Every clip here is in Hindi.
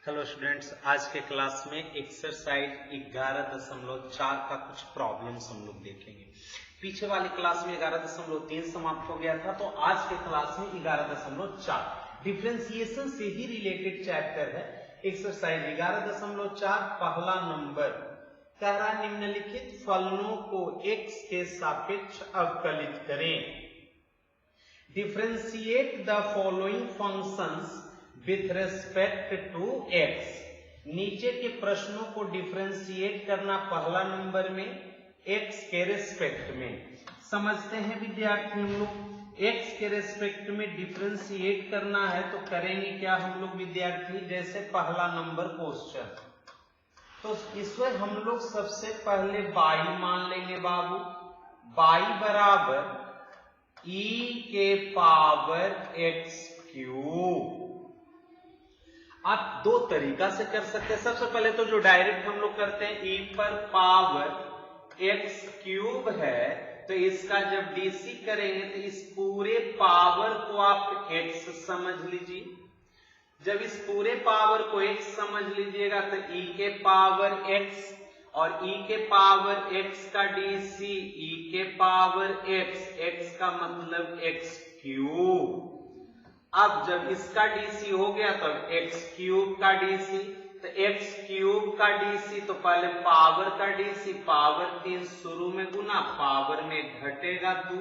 हेलो स्टूडेंट्स, आज के क्लास में एक्सरसाइज 11.4 का कुछ प्रॉब्लम्स हम लोग देखेंगे। पीछे वाली क्लास में 11.3 समाप्त हो गया था, तो आज के क्लास में 11.4 डिफरेंशिएशन से ही रिलेटेड चैप्टर है। एक्सरसाइज 11.4 पहला नंबर कह रहा है निम्नलिखित फलनों को x के सापेक्ष अवकलित करें। Differentiate the following functions with respect to x। नीचे के प्रश्नों को डिफरेंशिएट करना पहला नंबर में x के रेस्पेक्ट में। समझते हैं विद्यार्थी, हम लोग x के रेस्पेक्ट में डिफरेंशिएट करना है तो करेंगे क्या हम लोग विद्यार्थी, जैसे पहला नंबर क्वेश्चन, तो इसमें हम लोग सबसे पहले y मान लेंगे बाबू। y बराबर e के पावर x क्यूब। आप दो तरीका से कर सकते हैं। सबसे पहले तो जो डायरेक्ट हम लोग करते हैं e पर पावर x क्यूब है, तो इसका जब डीसी करेंगे तो इस पूरे पावर को आप x समझ लीजिए। जब इस पूरे पावर को x समझ लीजिएगा तो e के पावर x और e के पावर x का डीसी e के पावर x का मतलब x क्यूब। अब जब इसका डीसी हो गया तो x क्यूब का डीसी, तो x क्यूब का डीसी तो पहले पावर का डीसी, पावर 3 शुरू में गुना पावर में घटेगा 2,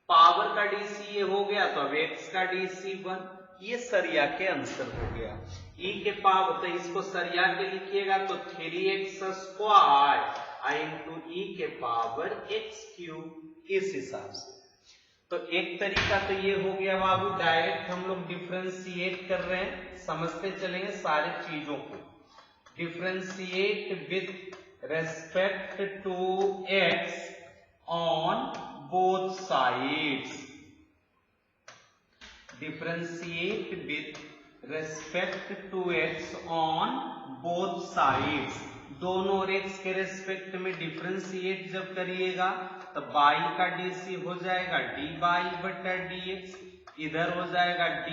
पावर का डीसी ये हो गया तो अब x का डीसी 1। ये सरिया के आंसर हो गया। e के पावर, तो इसको सरिया के लिखिएगा तो 3x स्क्वायर इंटू e के पावर x क्यूब। इस हिसाब से तो एक तरीका तो ये हो गया बाबू, डायरेक्ट हम लोग डिफरेंशिएट कर रहे हैं, समझते चलेंगे सारी चीजों को। Differentiate with respect to x on both sides. Differentiate with respect to x on both sides. दोनों और x के रेस्पेक्ट में डिफरेंशिएट जब करिएगा तो y का डीसी हो जाएगा dy बटा dx, इधर हो जाएगा d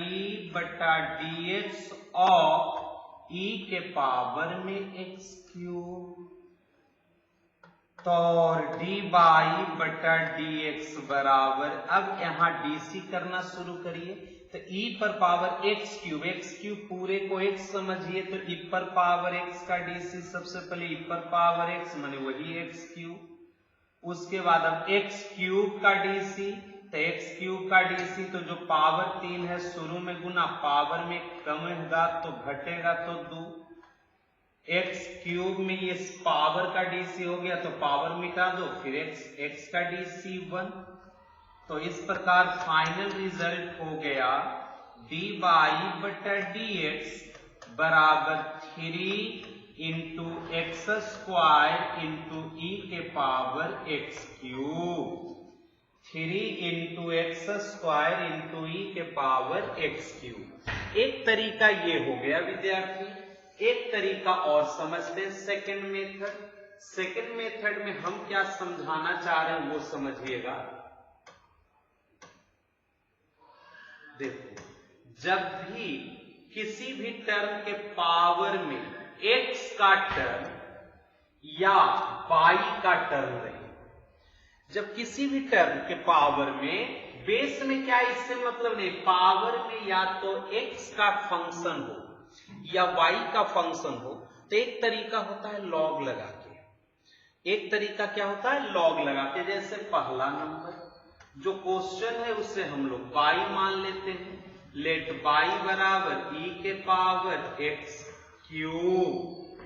बटा dx और e के पावर में x क्यूब, तो dy बटा dx बराबर, अब यहाँ डीसी करना शुरू करिए तो e पर पावर x क्यूब पूरे को x समझिए तो e पर पावर x का डीसी सबसे पहले e पर पावर x माने वही x क्यूब। उसके बाद अब x क्यूब का डीसी, तो x क्यूब का डीसी तो जो पावर 3 है शुरू में गुना पावर में कम होगा तो घटेगा तो 2, x क्यूब में ये पावर का डीसी हो गया तो पावर मिटा दो, फिर x का डीसी 1। तो इस प्रकार फाइनल रिजल्ट हो गया dy बटा dx बराबर 3 into x square into e के power x cube. 3 into x square into e के पावर x क्यूब। एक तरीका ये हो गया विद्यार्थी। एक तरीका और समझते हैं, सेकंड मेथड। सेकंड मेथड में हम क्या समझाना चाह रहे हैं वो समझिएगा। देखो, जब भी किसी भी टर्म के पावर में x का टर्म या y का टर्म रहे, जब किसी भी टर्म के पावर में बेस में क्या, इससे मतलब नहीं, पावर में या तो x का फंक्शन हो या y का फंक्शन हो, तो एक तरीका होता है लॉग लगा के। एक तरीका क्या होता है, लॉग लगा के। जैसे पहला नंबर जो क्वेश्चन है उसे हम लोग y मान लेते हैं। लेट y बराबर e के पावर x क्यूब,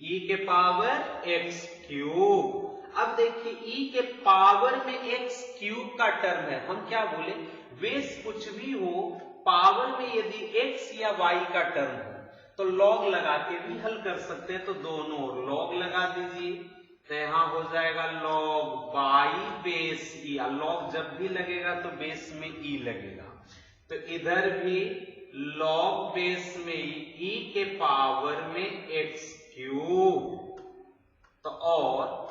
e के पावर x क्यूब। अब देखिए e के पावर में x क्यूब का टर्म है, हम क्या बोले, बेस कुछ भी हो पावर में यदि x या y का टर्म हो तो लॉग लगा के भी हल कर सकते हैं। तो दोनों ओर लॉग लगा दीजिए, तो यहां हो जाएगा log y base e। Log जब भी लगेगा तो बेस में e लगेगा, तो इधर भी लॉग बेस में e के पावर में x क्यूब, तो और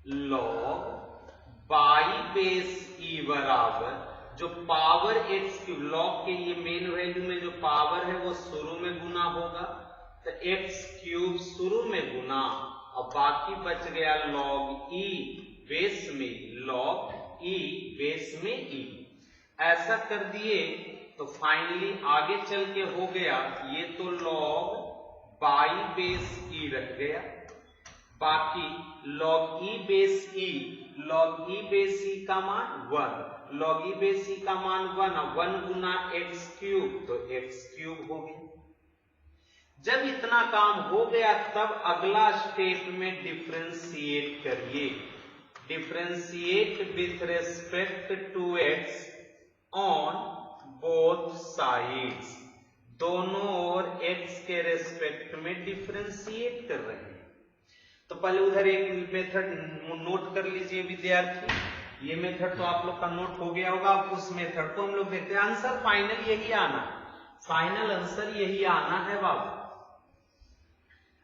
लॉग y बेस e बराबर जो पावर एक्स क्यूब लॉग के ये मेन वैल्यू में जो पावर है वो शुरू में गुना होगा, तो एक्स क्यूब शुरू में गुना और बाकी बच गया लॉग ई बेस में, लॉग ई बेस में ई। ऐसा कर दिए तो फाइनली आगे चल के हो गया, ये तो लॉग बाई बेस ई रख गया, बाकी लॉग ई बेस ई, लॉग ई बेस ई का मान 1, लॉग ई बेस ई का मान 1 गुना एक्स क्यूब तो एक्स क्यूब हो गया। जब इतना काम हो गया तब अगला स्टेप में डिफरेंशिएट करिए, differentiate with respect to x on both sides, दोनों ओर x के रेस्पेक्ट में डिफरेंशिएट कर रहे हैं। तो पहले उधर एक मेथड नोट कर लीजिए विद्यार्थी, ये मेथड तो आप लोग का नोट हो गया होगा, उस मेथड को हम लोग देखते हैं। आंसर फाइनल यही आना, फाइनल आंसर यही आना है बाबू।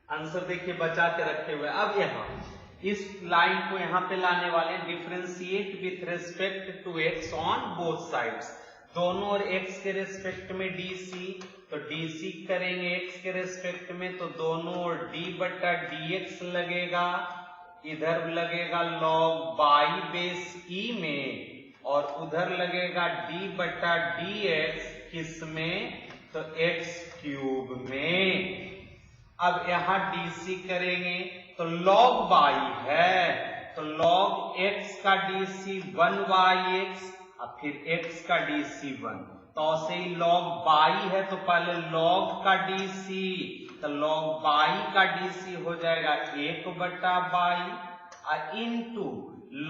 आंसर देखिए बचा के रखे हुए। अब यहाँ इस लाइन को यहाँ पे लाने वाले, differentiate with respect to x on both sides, दोनों और x के रेस्पेक्ट में dc, तो dc करेंगे x के रेस्पेक्ट में तो दोनों और d बटा dx लगेगा, इधर लगेगा log बाई बेस e में और उधर लगेगा d बटा dx किसमें, तो x क्यूब में। अब यहाँ dc करेंगे तो log बाई है तो log x का dc 1/x और फिर x का dc 1, तो ऐसे ही log बाई है तो पहले log का dc, तो log बाई का dc हो जाएगा 1/बाई और इनटू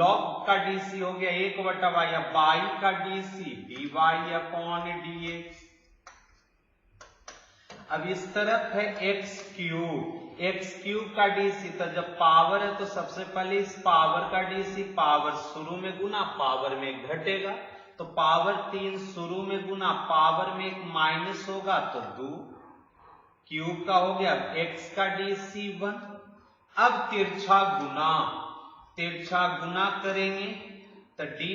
log का dc हो गया 1/बाई, बाई का dc dy/dx। अब इस तरफ है x क्यूब का dc, तो जब पावर है तो सबसे पहले इस पावर का dc, पावर शुरू में गुना पावर में घटेगा, तो पावर 3 शुरू में गुना पावर में एक माइनस होगा तो 2 क्यूब का हो गया x का dc 1। अब तिरछा गुना करेंगे तो dy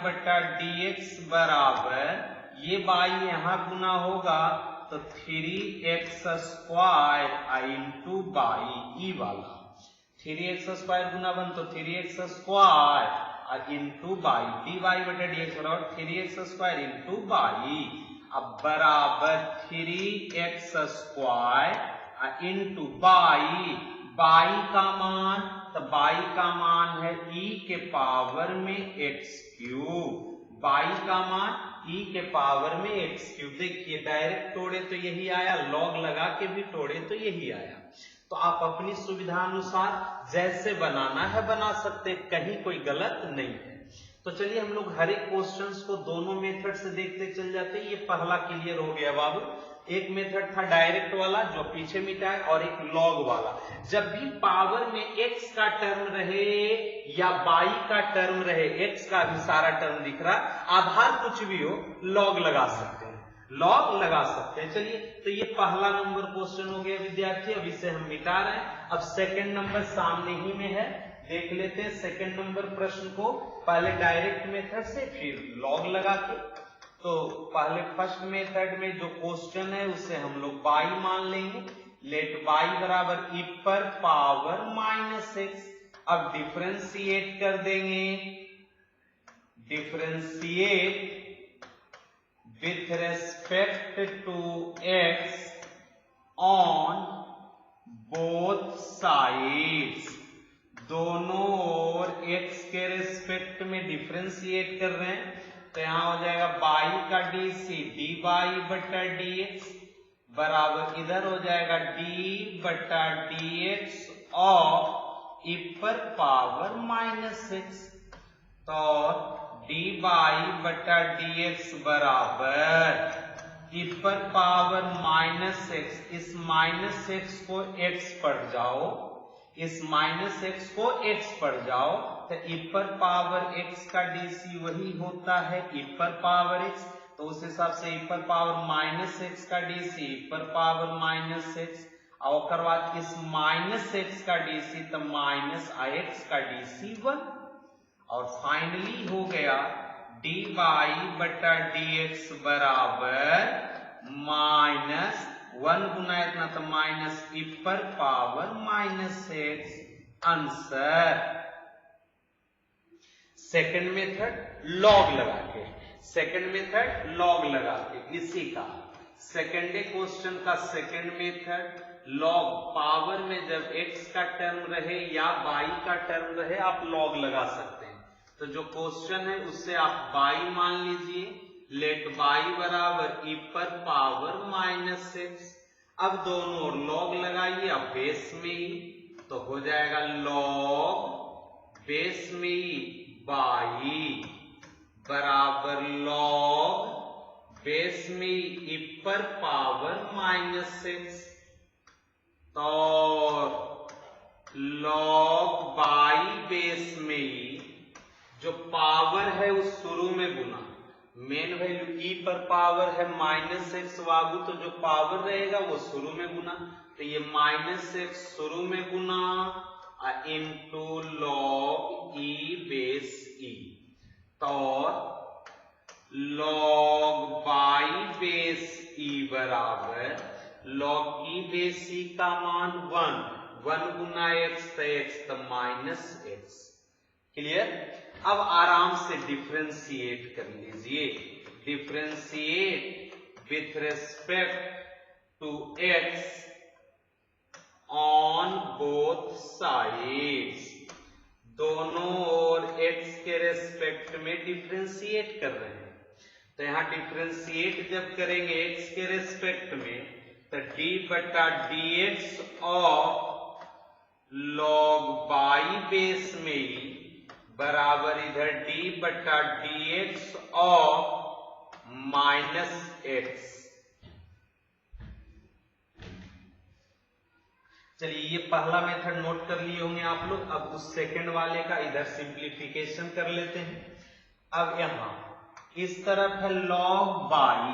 बटा dx बराबर ये बाई यहां गुना होगा तो 3x square into by E वाला, 3x स्क्वायर गुना 1 तो 3x square into by, dy बटा dx बराबर 3x स्क्वायर इंटू बाई, अब बराबर 3x स्क्वायर इंटू बाई का मान, तो बाई का मान है e के पावर में x क्यूब, बाई का मान e के पावर में x क्यूब। देखिए डायरेक्ट तोड़े तो यही आया, लॉग लगा के भी तोड़े तो यही आया। तो आप अपनी सुविधा अनुसार जैसे बनाना है बना सकते, कहीं कोई गलत नहीं है। तो चलिए हम लोग हर एक क्वेश्चंस को दोनों मेथड से देखते चल जाते हैं। ये पहला क्लियर हो गया बाबू। एक मेथड था डायरेक्ट वाला जो पीछे मिटाए, और एक लॉग वाला। जब भी पावर में x का टर्म रहे या बाई का टर्म रहे, x का भी सारा टर्म दिख रहा, आधार कुछ भी हो, लॉग लगा सकते हैं, लॉग लगा सकते हैं। चलिए तो ये पहला नंबर क्वेश्चन हो गया विद्यार्थी, अब इसे हम मिटा रहे हैं। अब सेकंड नंबर सामने ही में है, देख लेते हैं सेकंड नंबर प्रश्न को, पहले डायरेक्ट मेथड से फिर लॉग लगा के। तो पहले फर्स्ट मेथड में जो क्वेश्चन है उसे हम लोग बाई मान लेंगे, लेट बाई बराबर e पर पावर -x। अब डिफरेंशिएट कर देंगे, differentiate with respect to x on both sides, दोनों ओर x के रेस्पेक्ट में डिफरेंशिएट कर रहे हैं, तो यहां हो जाएगा बाई का dc dy बटा dx बराबर इधर हो जाएगा d बटा dx और e पर पावर -x, तो dy बटा dx बराबर e पर पावर -x, इस -x को x पढ़ जाओ, इस -x को x पढ़ जाओ, तो e पर पावर x का dc वही होता है e पर पावर x, तो उस हिसाब से e पर पावर -x का dc e पर पावर -x, और बाद इस -x का dc तो -ix का dc 1, और फाइनली हो गया डी वाई बटा डी एक्स बराबर माइनस 1 गुना इतना तो माइनस ई पर power minus x. Answer second method log लगा के, सेकंड मेथड लॉग लगा के इसी का सेकंड क्वेश्चन का सेकंड मेथड लॉग पावर में जब x का टर्म रहे या y का टर्म रहे आप लॉग लगा सकते हैं। तो जो क्वेश्चन है उससे आप y मान लीजिए, लेट y बराबर e पर पावर माइनस एक्स। अब दोनों ओर लॉग लगाइए, अब बेस में ही तो हो जाएगा लॉग बेस में ही y बराबर लॉग बेस में ई पर पावर माइनस एक्स। तो लॉग बाई बेस में ही जो पावर है उस शुरू में गुना, मेन वैल्यू ई पर पावर है माइनस एक्स वागू, तो जो पावर रहेगा वो शुरू में गुना, तो ये माइनस एक्स शुरू में गुना into log e base e. तो लॉग बाई बेस ई बराबर लॉग ई बेस ई का मान 1 गुना एक्स तो एक्स तो माइनस एक्स। क्लियर? अब आराम से डिफरेंशिएट कर लीजिए, differentiate with respect to x on both sides. दोनों ओर x के रेस्पेक्ट में डिफरेंशिएट कर रहे हैं। तो यहां डिफरेंशिएट जब करेंगे x के रेस्पेक्ट में तो d बटा d x of log y base में ही बराबर इधर d बटा d x of minus x. चलिए ये पहला मेथड नोट कर लिए होंगे आप लोग। अब उस सेकंड वाले का इधर सिंप्लीफिकेशन कर लेते हैं। अब यहां इस तरफ है लॉग बाई,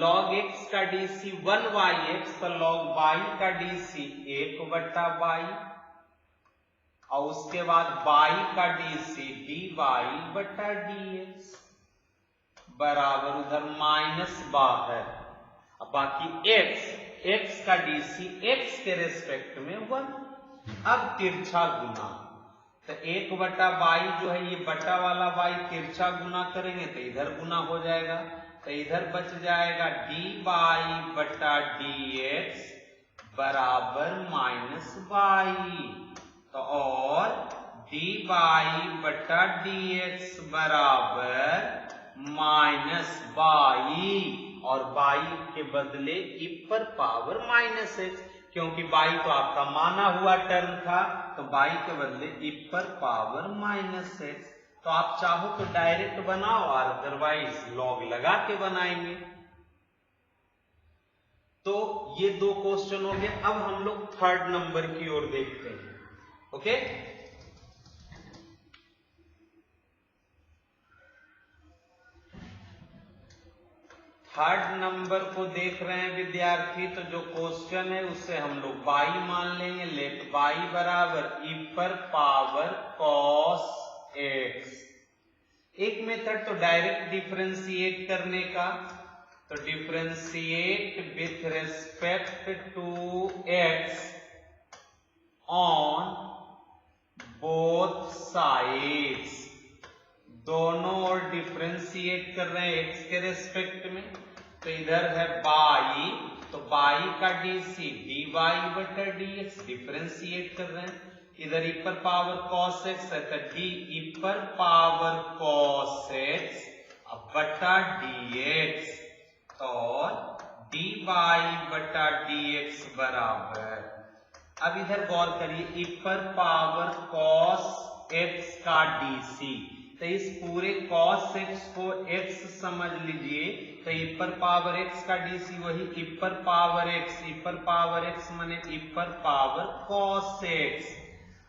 लॉग एक्स का डीसी 1 बाई एक्स, तो लॉग बाई का डीसी 1 बटा बाई, और उसके बाद बाई का डीसी डी बाई बटा डी एक्स बराबर उधर माइनस बाहर, अब बाकी x का डीसी x के रेस्पेक्ट में 1। अब तिरछा गुना, तो 1 बटा बाई जो है ये बटा वाला बाई तिरछा गुना करेंगे तो इधर गुना हो जाएगा, तो इधर बच जाएगा डी बाई बटा डी एक्स बराबर माइनस बाई। तो और डी बाई बटा डी एक्स बराबर माइनस बाई, और बाई के बदले ई पर पावर माइनस एक्स, क्योंकि बाई तो आपका माना हुआ टर्म था, तो बाई के बदले ई पर पावर माइनस एक्स। तो आप चाहो तो डायरेक्ट बनाओ और अदरवाइज लॉग लगा के बनाएंगे। तो ये दो क्वेश्चन हो गए। अब हम लोग थर्ड नंबर की ओर देखते हैं। ओके, थर्ड नंबर को देख रहे हैं विद्यार्थी। तो जो क्वेश्चन है उससे हम लोग बाई मान लेंगे, लेट बाई बराबर ई पर पावर कॉस एक्स। एक मेथड तो डायरेक्ट डिफरेंशिएट करने का, तो differentiate with respect to x on both sides. दोनों ओर डिफरेंशिएट कर रहे हैं एक्स के रेस्पेक्ट में, तो इधर है बाई, तो बाई का डीसी डी बाई बटा डी एक्स डिफरेंशिएट कर रहे हैं। इधर ई पर पावर कॉस एक्स है तो डी ई पर पावर कॉस एक्स बटा डी एक्स, तो डी बाई बटा डी एक्स बराबर, अब इधर गौर करिए ई पर पावर कॉस एक्स का डीसी, तो इस पूरे cos x को x समझ लीजिए, तो ई पर पावर x का डीसी वही ई पर पावर x, ई पर पावर x माने ई पर पावर cos x।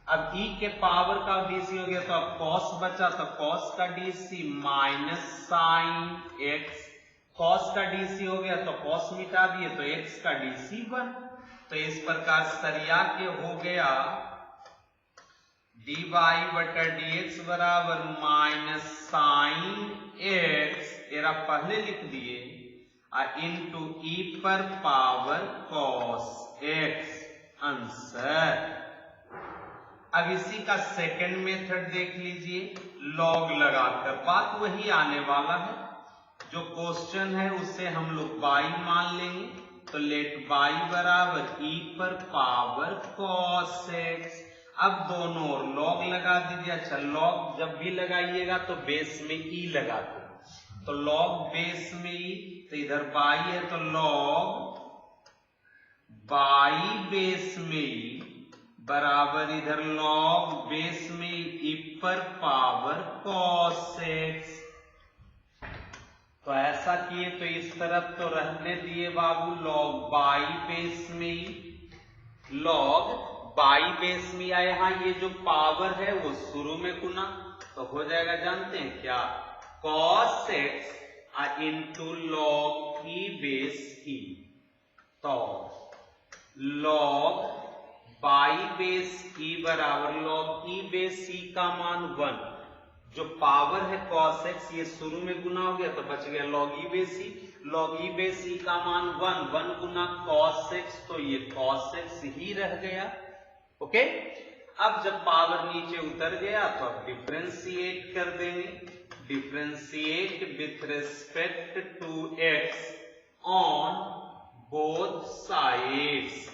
अब e के पावर का डीसी हो गया तो अब cos बचा, तो cos का DC minus sine x, cos का डीसी हो गया तो cos मिटा दिए तो x का डीसी 1। तो इस प्रकार सरिया के हो गया डी वाई बटा डी एक्स बराबर माइनस साइन एक्स, एरा पहले लिख दिए, इंटू ई पर पावर कॉस एक्स आंसर। अब इसी का सेकंड मेथड देख लीजिए, लॉग लगाकर बात वही आने वाला है, जो क्वेश्चन है उससे हम लोग बाई मान लेंगे, तो लेट बाई बराबर ई पर पावर कॉस एक्स। अब दोनों ओर लॉग लगा दीजिए। अच्छा, लॉग जब भी लगाइएगा तो बेस में ई लगाते, तो लॉग बेस में ई, तो इधर बाई है तो लॉग बाई बेस में ई बराबर इधर लॉग बेस में ई पर पावर कॉस एक्स। तो ऐसा किए तो इस तरफ तो रहने दिए बाबू, लॉग बाई बेस में ई, लॉग बाई बेस में आए। यहाँ ये जो पावर है वो शुरू में गुना, तो हो जाएगा जानते हैं क्या, cos x into log e base e. तो लॉग बाई बेस ई बराबर लॉग ई बेस ई का मान 1, जो पावर है cos x ये शुरू में गुना हो गया तो बच गया log e बेस ई, log e बेस ई का मान 1 गुना cos x, तो ये cos x ही रह गया। ओके, अब जब पावर नीचे उतर गया तो अब डिफरेंशिएट कर देंगे, differentiate with respect to x on both sides,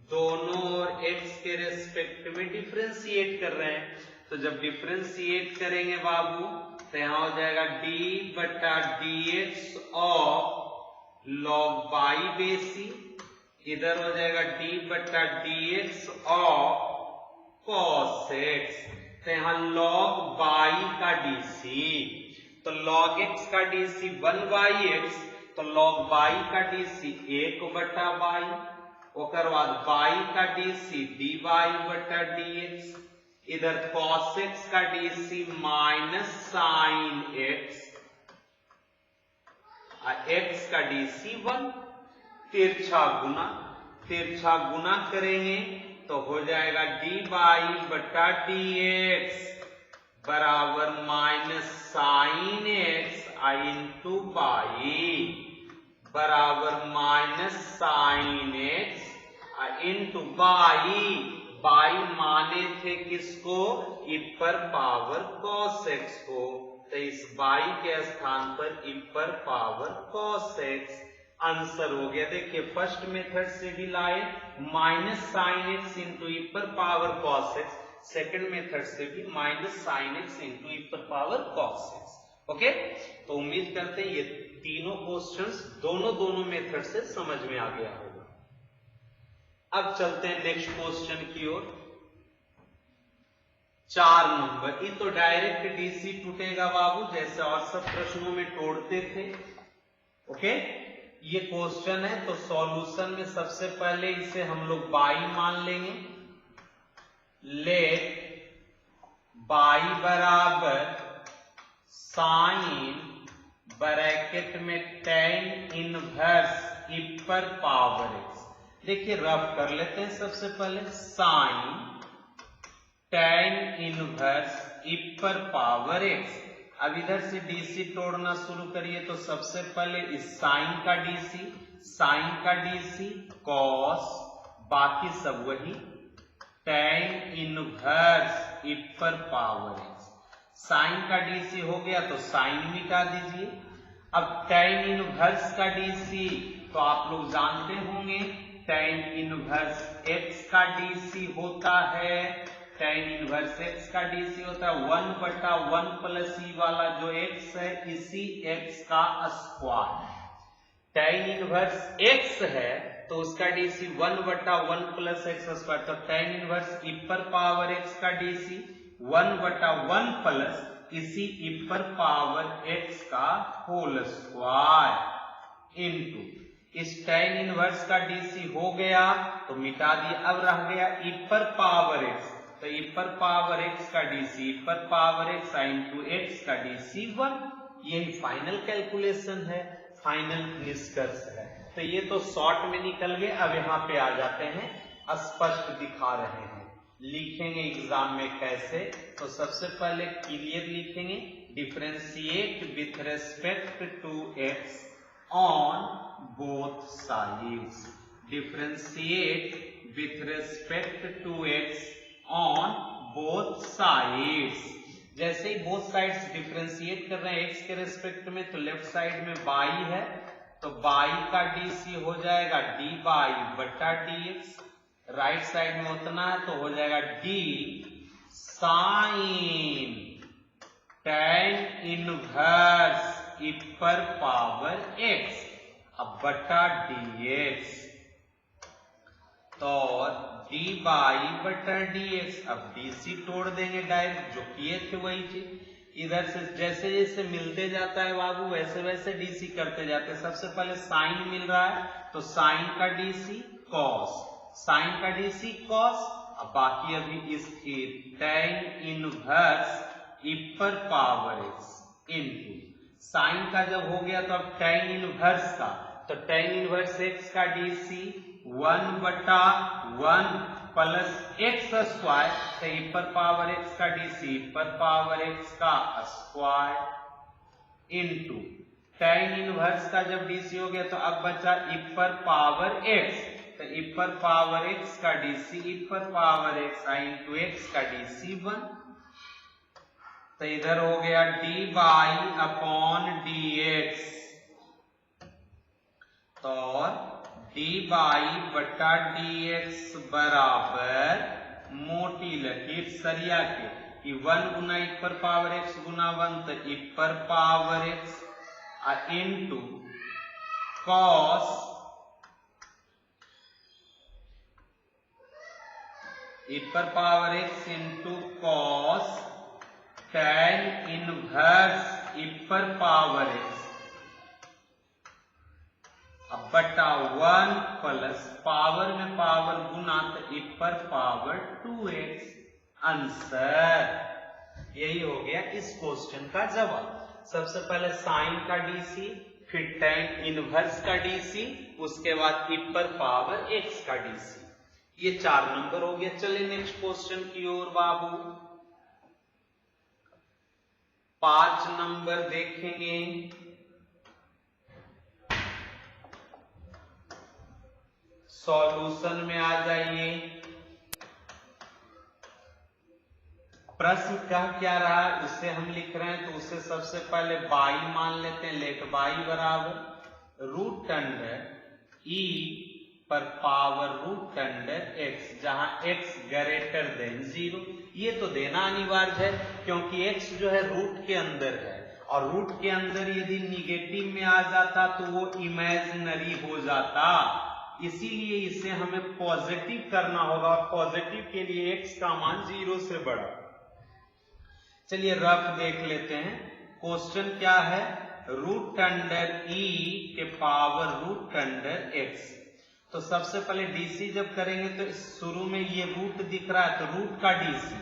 दोनों ओर x के रेस्पेक्ट में डिफरेंशिएट कर रहे हैं। तो जब डिफरेंशिएट करेंगे बाबू तो यहां हो जाएगा d बटा d x of log y base e, इधर हो जाएगा d बटा d x of cos x. तो यहां लॉग बाई का डीसी, तो लॉग एक्स का डीसी 1 बाई एक्स, तो लॉग बाई का डीसी 1 बटा बाई, ओकर बाद बाई का डीसी डी वाई बटा डी एक्स, इधर cos x का DC minus sine x, x का डीसी 1, तिरछा गुना करेंगे तो हो जाएगा डी वाई बटा डी एक्स बराबर minus sine x into y बराबर minus sine x into y. Y माने थे किसको, ई पर पावर cos x को, तो इस बाई के स्थान पर ई पर पावर cos x आंसर हो गया। देखिए फर्स्ट मेथड से भी लाए माइनस साइन एक्स इंटू ई पर power cos x, second method से भी माइनस साइन एक्स इंटू ई पर पावर cos x। ओके, तो उम्मीद करते हैं ये तीनों क्वेश्चंस दोनों मेथड से समझ में आ गया होगा। अब चलते हैं नेक्स्ट क्वेश्चन की ओर। 4 नंबर, ये तो डायरेक्ट डीसी टूटेगा बाबू, जैसे और सब प्रश्नों में तोड़ते थे। ओके, ये क्वेश्चन है तो सॉल्यूशन में सबसे पहले इसे हम लोग बाई मान लेंगे, लेट बाई बराबर साइन ब्रैकेट में tan इनवर्स ई पर पावर एक्स। देखिए रफ कर लेते हैं सबसे पहले, साइन tan इनवर्स ई पर पावर एक्स। अब इधर से डीसी तोड़ना शुरू करिए तो सबसे पहले इस साइन का डीसी कॉस, बाकी सब वही tan इनवर्स ई पर पावर एक्स। साइन का डीसी हो गया तो साइन मिटा दीजिए। अब tan इनवर्स का डीसी तो आप लोग जानते होंगे, tan इनवर्स x का डीसी होता है, tan इनवर्स x का डीसी होता है 1 बटा 1 प्लस ई वाला जो x है इसी x का स्क्वायर। tan इनवर्स x है तो उसका डीसी 1 बटा 1 प्लस एक्स स्क्वायर, तो tan इनवर्स ई पर पावर x का डीसी 1 बटा 1 प्लस इसी ई पर पावर x का होल स्क्वायर इंटू इस tan इनवर्स का डीसी हो गया तो मिटा दिए। अब रह गया ई पर पावर x, तो ई पर पावर x का डीसी ई पर पावर x इंटू x का डीसी 1। यही फाइनल कैलकुलेशन है, फाइनल निष्कर्ष है। तो ये तो शॉर्ट में निकल गए। अब यहाँ पे आ जाते हैं, स्पष्ट दिखा रहे हैं। लिखेंगे एग्जाम में कैसे, तो सबसे पहले क्लियर लिखेंगे differentiate with respect to x on both sides. Differentiate with respect to x on both sides. जैसे ही बोथ साइड्स डिफरेंशिएट कर रहे हैं एक्स के रेस्पेक्ट में, तो लेफ्ट साइड में बाई है, तो बाई का डीसी हो जाएगा डी बाई बटा डी एक्स। राइट साइड में उतना है तो हो जाएगा d sine tan inverse e पर पावर एक्स अब बटा डी एक्स, तो डी बाई बटा डी एक्स। अब डीसी तोड़ देंगे डायरेक्ट, जो किए थे वही चीज इधर से जैसे जैसे मिलते जाता है बाबू वैसे वैसे डीसी करते जाते हैं। सबसे पहले साइन मिल रहा है तो साइन का डीसी कॉस, साइन का डीसी कॉस, अब बाकी अभी स्थिर tan इनवर्स ई पर पावर एक्स इनटू साइन का जब हो गया तो अब tan इनवर्स का, तो tan इनवर्स एक्स का डीसी 1 बटा 1 प्लस एक्स स्क्वायर, तो ई पर पावर एक्स का डीसी पर पावर एक्स का स्क्वायर इनटू tan इनवर्स का जब डीसी हो गया तो अब बचा ई पर पावर एक्स, तो ई पर पावर एक्स का डीसी ई पर पावर एक्स इंटू एक्स का डीसी 1, तो इधर हो गया D y upon d x, तो डी बाई बटा डी एक्स बराबर मोटी लकीर सरिया के 1 गुना ई पर पावर एक्स गुना 1, तो ई पर power x into cos e पर power x into cos tan inverse e पर पावर एक्स अब बटा 1 प्लस पावर में पावर गुना तो ई पर पावर 2x आंसर। यही हो गया इस क्वेश्चन का जवाब। सबसे पहले साइन का डीसी, फिर tan इनवर्स का डीसी, उसके बाद ई पर पावर x का डीसी। ये 4 नंबर हो गया। चलिए नेक्स्ट क्वेश्चन की ओर बाबू। 5 नंबर देखेंगे। सॉल्यूशन में आ जाइए। प्रश्न क्या रहा उसे हम लिख रहे हैं, तो उसे सबसे पहले बाई मान लेते हैं। लेट बाई बराबर रूट अंडर ई पर पावर रूट अंडर एक्स, जहां एक्स ग्रेटर देन 0। ये तो देना अनिवार्य है क्योंकि एक्स जो है रूट के अंदर है, और रूट के अंदर यदि निगेटिव में आ जाता तो वो इमेजिनरी हो जाता, इसीलिए इसे हमें पॉजिटिव करना होगा, और पॉजिटिव के लिए एक्स का मान 0 से बड़ा। चलिए रफ देख लेते हैं। क्वेश्चन क्या है, रूट अंडर ई के पावर रूट अंडर एक्स। तो सबसे पहले डीसी जब करेंगे तो शुरू में ये रूट दिख रहा है, तो रूट का डीसी,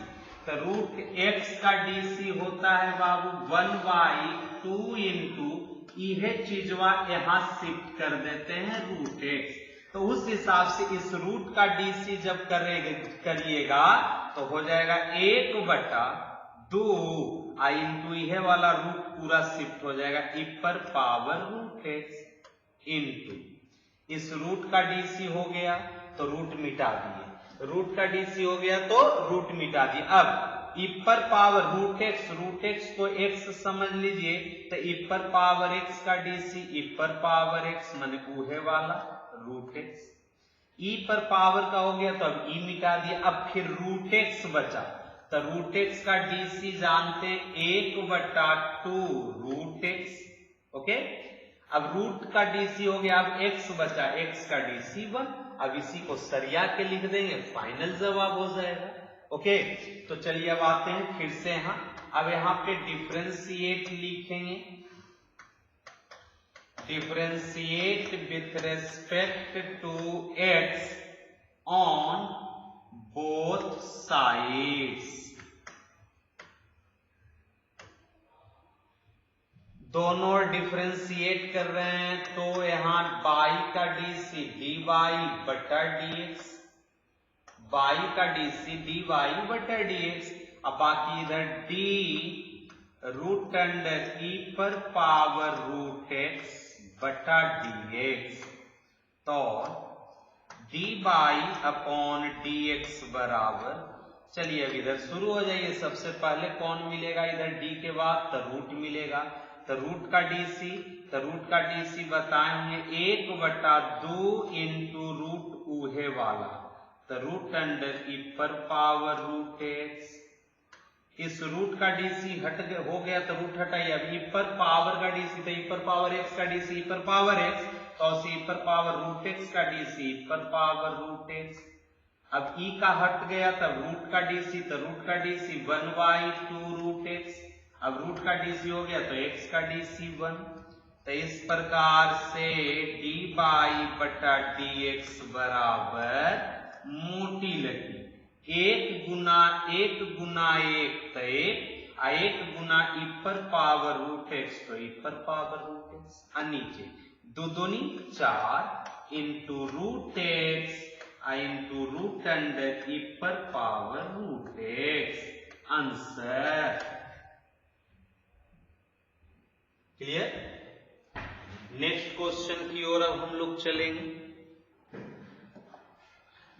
तो रूट एक्स का डीसी होता है बाबू 1/2 इंटू यह चीजवा यहां शिफ्ट कर देते हैं रूट एक्स। तो उस हिसाब से इस रूट का डीसी जब करिएगा तो हो जाएगा 1/2 इंटू यह वाला रूट पूरा शिफ्ट हो जाएगा ई पर पावर रूट एक्स इंटू इस रूट का डीसी हो गया तो रूट मिटा दिए, रूट का डीसी हो गया तो रूट मिटा दिए। अब ई पर पावर रूट एक्स को एक्स समझ लीजिए, तो ई पर पावर एक्स का डीसी ई पर पावर एक्स माने ऊहे वाला रूट एक्स, ई पर पावर का हो गया तो अब ई मिटा दिया। अब फिर रूट एक्स बचा, तो रूट एक्स का डीसी जानते 1/2 रूट एक्स। ओके, अब रूट का डीसी हो गया, अब एक्स बचा, एक्स का डीसी 1। अब इसी को सरिया के लिख देंगे, फाइनल जवाब हो जाएगा। ओके, तो चलिए अब आते हैं फिर से यहां। अब यहां पे डिफरेंशिएट लिखेंगे, differentiate with respect to x on both sides. दोनों डिफरेंशिएट कर रहे हैं तो यहां बाई का डीसी डी बाई बटा डी एक्स बाई का डीसी डी वाई बटा dx। अब बाकी इधर d रूट अंडर ई पर पावर रूट x बटा dx। तो डी बाई अपॉन dx बराबर, चलिए अब इधर शुरू हो जाइए। सबसे पहले कौन मिलेगा इधर d के बाद, तो रूट मिलेगा। तो रूट का डीसी बताएंगे 1/2 इंटू रूट उहे वाला, तो रूट अंडर ई पर पावर रूट x। इस रूट का डीसी हो गया तो रूट हटाइए। अब ई पर पावर का डीसी, तो ई पर पावर x का डीसी, ई पर पावर x, तो ई पर पावर रूट x का डीसी, ई पर पावर रूट x। अब ई का हट गया तब रूट का डीसी, तो रूट का डीसी 1/2 रूट x। अब रूट का डीसी हो गया तो x का डीसी 1। तो इस प्रकार से d बाई बटा dx बराबर मोटी लगी 1 गुना 1 तो 1 गुना ई पर पावर रूट x, तो ई पर पावर रूट x। नीचे 2 दूनी 4 into root x into root under e पर power root x। Answer clear. Next question की ओर अब हम लोग चलेंगे।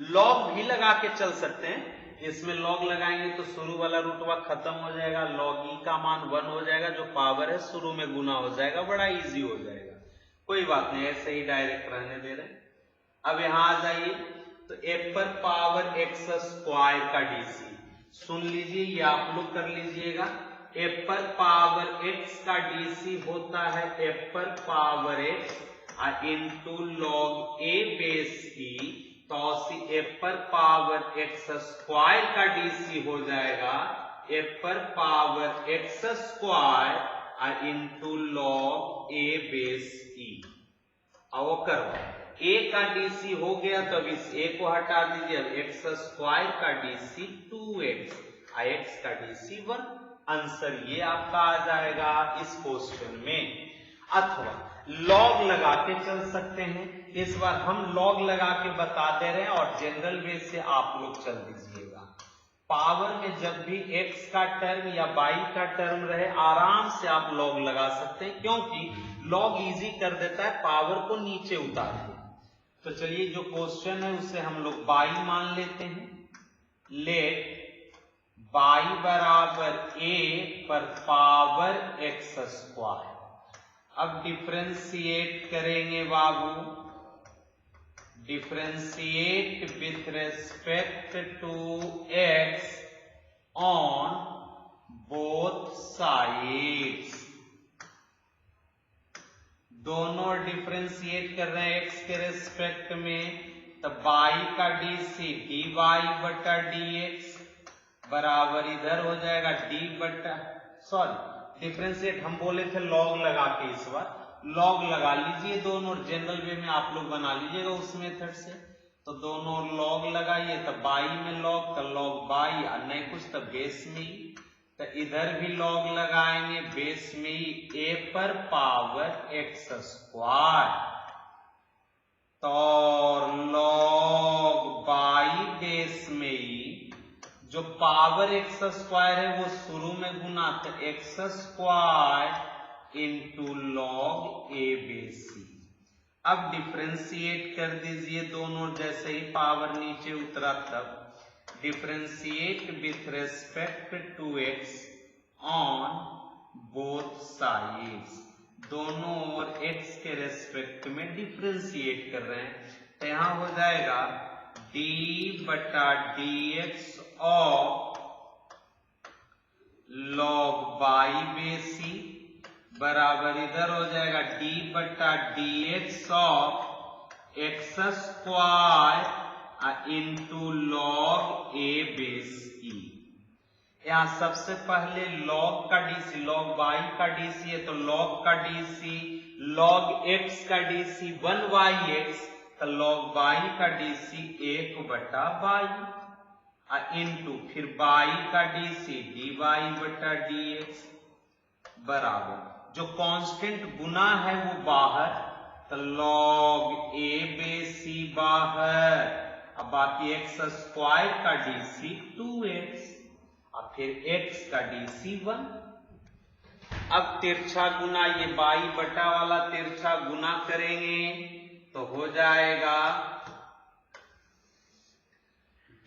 लॉग भी लगा के चल सकते हैं। इसमें लॉग लगाएंगे तो शुरू वाला रूटवा खत्म हो जाएगा, लॉग ई का मान 1 हो जाएगा, जो पावर है शुरू में गुना हो जाएगा, बड़ा इजी हो जाएगा। कोई बात नहीं, ऐसे ही डायरेक्ट रहने दे रहे। अब यहां आ जाइए तो ए पर पावर एक्स स्क्वायर का डीसी सुन लीजिए, ये आप लोग कर लीजिएगा। ए पर पावर एक्स का डीसी होता है ए पर power x into log a base e, तो ए पर पावर एक्स स्क्वायर का डीसी हो जाएगा ए पर power x square into log a base e. अब करो ए का डीसी हो गया तो अब इस ए को हटा दीजिए। अब एक्स स्क्वायर का डीसी 2x, एक्स का डीसी 1। आंसर ये आपका आ जाएगा इस क्वेश्चन में। अथवा लॉग लगा के चल सकते हैं। इस बार हम लॉग लगा के बता दे रहे हैं और जनरल वे से आप लोग चल दीजिएगा। पावर में जब भी x का टर्म या y का टर्म रहे आराम से आप लॉग लगा सकते हैं, क्योंकि लॉग इजी कर देता है पावर को नीचे उतार के। तो चलिए जो क्वेश्चन है उसे हम लोग y मान लेते हैं। लेट y बराबर a पर पावर x स्क्वायर। अब डिफरेंशिएट करेंगे बाबू, differentiate with respect to x on both sides. दोनों डिफरेंशिएट कर रहे हैं x के रेस्पेक्ट में, तो y का डीसी dy बटा dx बराबर इधर हो जाएगा d बटा, सॉरी डिफरेंशिएट हम बोले थे लॉग लगा के, इस बार लॉग लगा लीजिए दोनों। जनरल वे में आप लोग बना लीजिएगा उस मेथड से। तो दोनों लॉग लगाइए, तो बाई में लॉग, तो लॉग बाई, नहीं कुछ तो बेस में ही। तो इधर भी लॉग लगाएंगे बेस में ही ए पर पावर एक्स स्क्वायर, तो लॉग बाई बेस में ही जो पावर एक्स स्क्वायर है वो शुरू में गुना, तो x square into log a base C. अब डिफरेंशिएट कर दीजिए दोनों, जैसे ही पावर नीचे उतरा तब differentiate with respect to x on both sides. दोनों ओर एक्स के रेस्पेक्ट में डिफरेंशिएट कर रहे हैं, तो यहां हो जाएगा d बटा dx ऑफ लॉग बाई बेसी बराबर इधर हो जाएगा d बटा dx of x square into log a base e. यहां सबसे पहले लॉग का डीसी, लॉग बाई का डीसी है, तो लॉग का डीसी लॉग एक्स का डीसी 1/x, तो लॉग बाई का डीसी 1 बटा बाई इंटू फिर बाई का डीसी dy बटा dx बराबर जो कांस्टेंट गुना है वो बाहर, तो लॉग ए बेसी बाहर, अब बाकी एक्स स्क्वायर का डीसी 2x, अब फिर x का डीसी 1। अब तिरछा गुना, ये बाई बटा वाला तिरछा गुना करेंगे तो हो जाएगा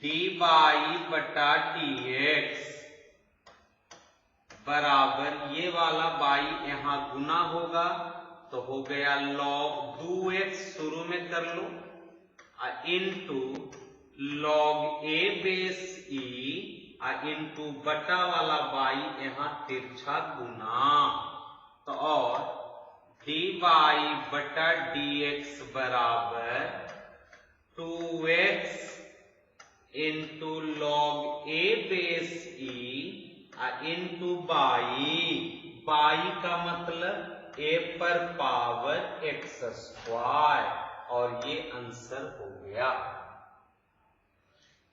डी बाई बटा डी एक्स बराबर, ये वाला बाई यहां गुना होगा तो हो गया log 2x, शुरू में कर लो, into log a base e into बटा वाला बाई यहां तिरछा गुना, तो और डी बाई बटा डी एक्स बराबर 2x into log a base e into y का मतलब a पर पावर एक्स स्क्वायर, और ये आंसर हो गया।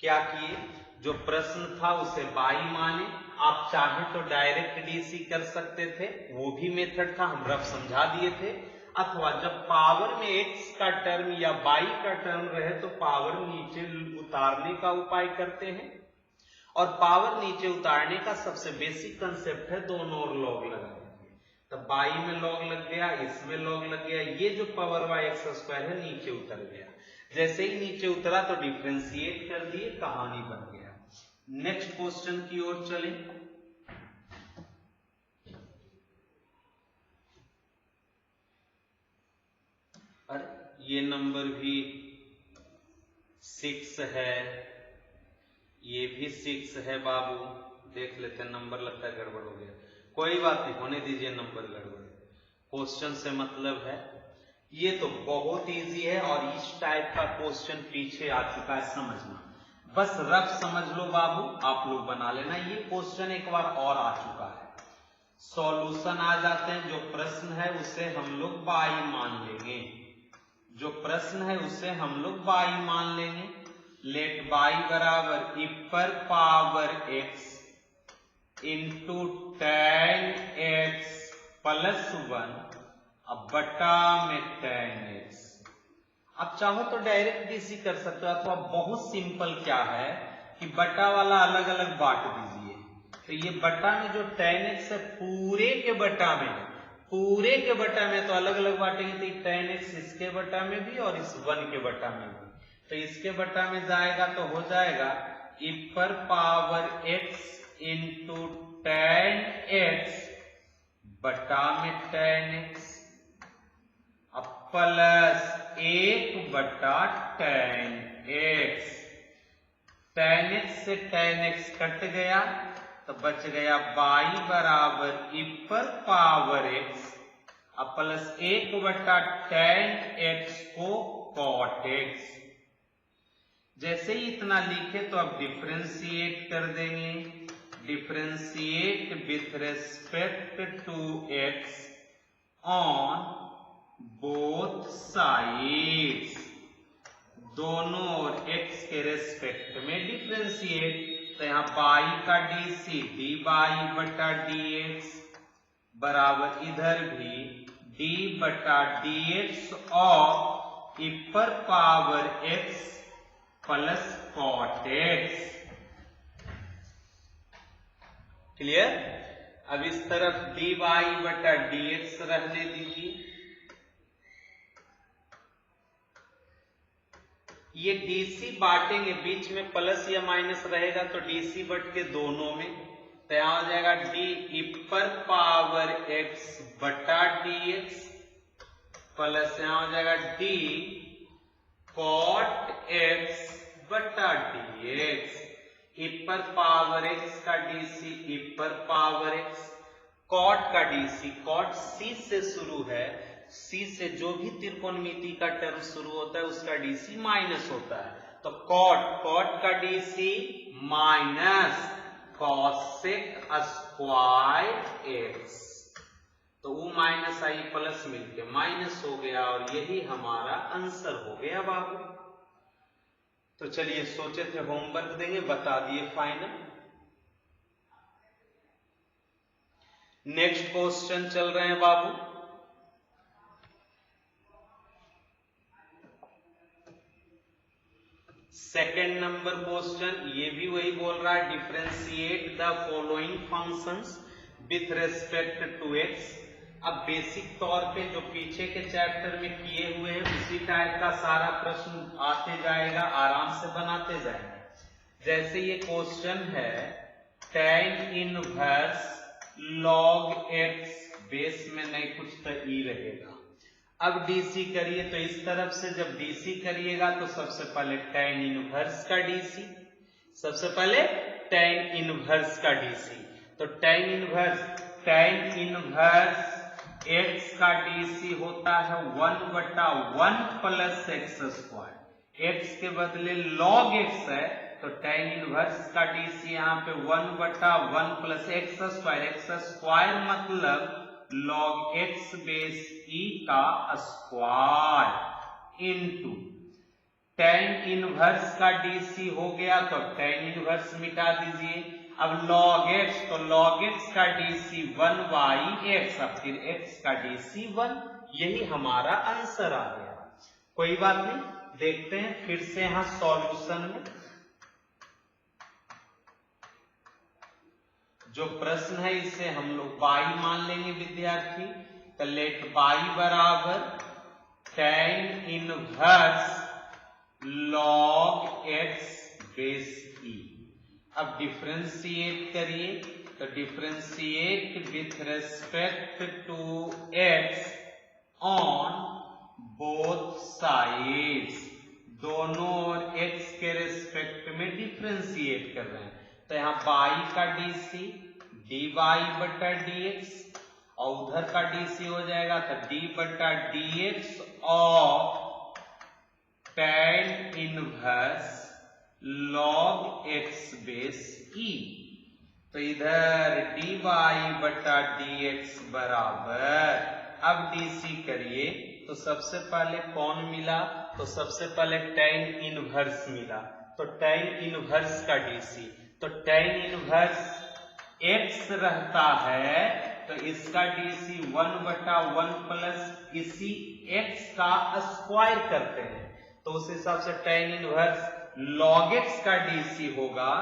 क्या किए, जो प्रश्न था उसे बाई माने, आप चाहे तो डायरेक्ट डीसी कर सकते थे, वो भी मेथड था, हम रफ समझा दिए थे, अथवा जब पावर में एक्स का टर्म या बाई का टर्म रहे तो पावर नीचे उतारने का उपाय करते हैं, और पावर नीचे उतारने का सबसे बेसिक कंसेप्ट है दोनों ओर लॉग लगाने। तब बाई में लॉग लग गया, इसमें लॉग लग गया, ये जो पावर बाई एक्स स्क्वायर है नीचे उतर गया, जैसे ही नीचे उतरा तो डिफरेंशिएट कर दिए, कहानी बन गया। नेक्स्ट क्वेश्चन की ओर चले। अरे ये नंबर भी 6 है, ये भी 6 है बाबू, देख लेते हैं, नंबर लगता है गड़बड़ हो गया, कोई बात नहीं, होने दीजिए नंबर गड़बड़, क्वेश्चन से मतलब है। ये तो बहुत इजी है और इस टाइप का क्वेश्चन पीछे आ चुका है, समझना, बस रफ समझ लो बाबू, आप लोग बना लेना। ये क्वेश्चन एक बार और आ चुका है, सॉल्यूशन आ जाते हैं, जो प्रश्न है उसे हम लोग बाई मान लेंगे, जो प्रश्न है उसे हम लोग बाई मान लेंगे। लेट बाई बराबर ई पर power x into tan x plus 1 अब बटा में tan x। अब चाहो तो डायरेक्ट डीसी कर सकते हो, अथवा बहुत सिंपल क्या है कि बटा वाला अलग अलग बांट दीजिए, तो ये बटा में जो tan x है पूरे के बटा में, पूरे के बटा में तो अलग अलग बांटेंगे, तो tan x इसके बटा में भी और इस 1 के बटा में भी, तो इसके बटा में जाएगा तो हो जाएगा e पर power x into tan x बटा में tan x, अब प्लस 1 बटा tan x, tan x से tan x कट गया तो बच गया बाई बराबर e पर पावर x, अब प्लस 1 बटा tan x को cot x। जैसे ही इतना लिखे तो अब डिफरेंशिएट कर देंगे, differentiate with respect to x on both sides, दोनों ओर x के रेस्पेक्ट में डिफरेंशिएट, तो यहाँ बाई का डीसी डी बाई बटा डी एक्स बराबर इधर भी डी बटा डी एक्स और ई पर power x plus cot x. Clear? अब इस तरफ डी बाई बटा डी एक्स रहने दीजिए, ये डीसी बांटेंगे, बीच में प्लस या माइनस रहेगा तो डीसी बट के दोनों में, तो यहां हो जाएगा डी ई पर पावर एक्स बटा डी एक्स प्लस यहां हो जाएगा डी कॉट एक्स बटा डी एक्स, ई पर पावर एक्स का डीसी ई पर पावर एक्स, कॉट का डीसी, कॉट सी से शुरू है, सी से जो भी त्रिकोणमिति का टर्म शुरू होता है उसका डीसी माइनस होता है, तो कॉट का DC minus cosec square x, तो वो माइनस आई प्लस मिलके माइनस हो गया और यही हमारा आंसर हो गया बाबू। तो चलिए, सोचे थे होमवर्क देंगे, बता दिए फाइनल। नेक्स्ट क्वेश्चन चल रहे हैं बाबू, सेकेंड नंबर क्वेश्चन, ये भी वही बोल रहा है, differentiate the following functions with respect to x. अब बेसिक तौर पे जो पीछे के चैप्टर में किए हुए हैं उसी टाइप का सारा प्रश्न आते जाएगा, आराम से बनाते जाएंगे। जैसे ये क्वेश्चन है tan इनवर्स log x, बेस में नहीं कुछ तो ई रहेगा। अब डीसी करिए, तो इस तरफ से जब डीसी करिएगा तो सबसे पहले tan इनवर्स का डीसी, सबसे पहले tan इनवर्स का डीसी, तो tan इनवर्स x का डीसी होता है 1/1 प्लस एक्स स्क्वायर। x के बदले log x है तो tan इनवर्स का डीसी यहाँ पे 1/1 प्लस एक्स स्क्वायर मतलब log x बेस e का स्क्वायर इंटू tan इनवर्स का डीसी हो गया तो tan इनवर्स मिटा दीजिए। अब log x, तो log x का डीसी 1/x, अब फिर x का डीसी 1, यही हमारा आंसर आ गया। कोई बात नहीं, देखते हैं फिर से यहां सॉल्यूशन में जो प्रश्न है इसे हम लोग y मान लेंगे विद्यार्थी। तो लेट y बराबर tan इनवर्स log x बेस e। अब डिफरेंशिएट करिए, तो differentiate with respect to x on both sides, दोनों ओर x के रेस्पेक्ट में डिफरेंशिएट कर रहे हैं। तो यहाँ y का डीसी dy/dx और उधर का डीसी हो जाएगा तो d/dx और tan इनवर्स log x बेस e। तो इधर dy/dx बराबर, अब डीसी करिए तो सबसे पहले कौन मिला, तो सबसे पहले tan इनवर्स मिला, तो tan इनवर्स का डीसी, तो tan इनवर्स x रहता है तो इसका डीसी 1/1 प्लस इसी x का स्क्वायर करते हैं, तो उस हिसाब से tan इनवर्स log x का डीसी होगा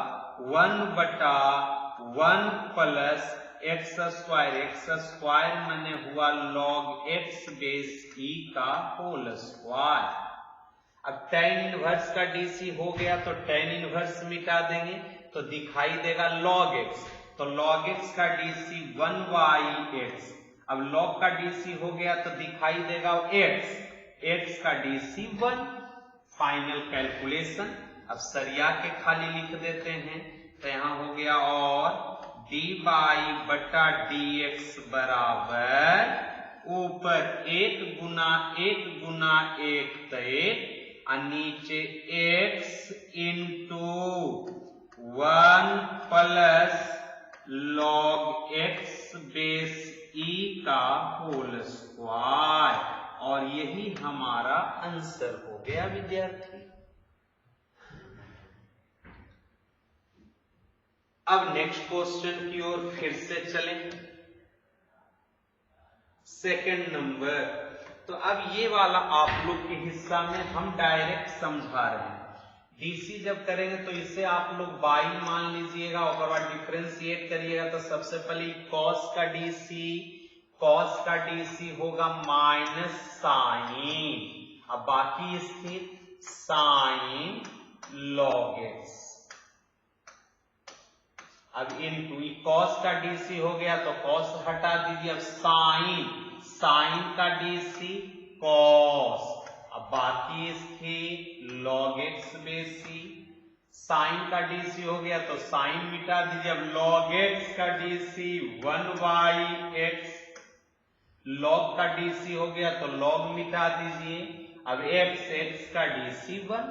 1/1 प्लस एक्स स्क्वायर माने हुआ log x बेस e का होल स्क्वायर। अब tan इनवर्स का डीसी हो गया तो tan इनवर्स मिटा देंगे तो दिखाई देगा log x, तो log x का डीसी 1/x। अब log का डीसी हो गया तो दिखाई देगा x का डीसी 1। फाइनल कैलकुलेशन अब सरिया के खाली लिख देते हैं, तो यहां हो गया और dy/dx बराबर ऊपर 1 गुना 1 तो 1 और नीचे x into 1 plus log x base e का होल स्क्वायर, और यही हमारा आंसर हो गया विद्यार्थी। अब नेक्स्ट क्वेश्चन की ओर फिर से चलें, सेकंड नंबर। तो अब ये वाला आप लोग के हिस्सा में हम डायरेक्ट समझा रहे हैं। डीसी जब करेंगे तो इसे आप लोग y मान लीजिएगा और बाद डिफरेंशिएट करिएगा, तो सबसे पहले cos का डीसी होगा माइनस साइन, अब बाकी स्थिर साइन log x। अब इनटू cos का डीसी हो गया तो cos हटा दीजिए, अब साइन का डीसी cos, अब बाकी स्थिर log x base e। Sine का डीसी हो गया तो साइन मिटा दीजिए, अब log x का डीसी 1/x, log का डीसी हो गया तो log मिटा दीजिए, अब x का डीसी 1,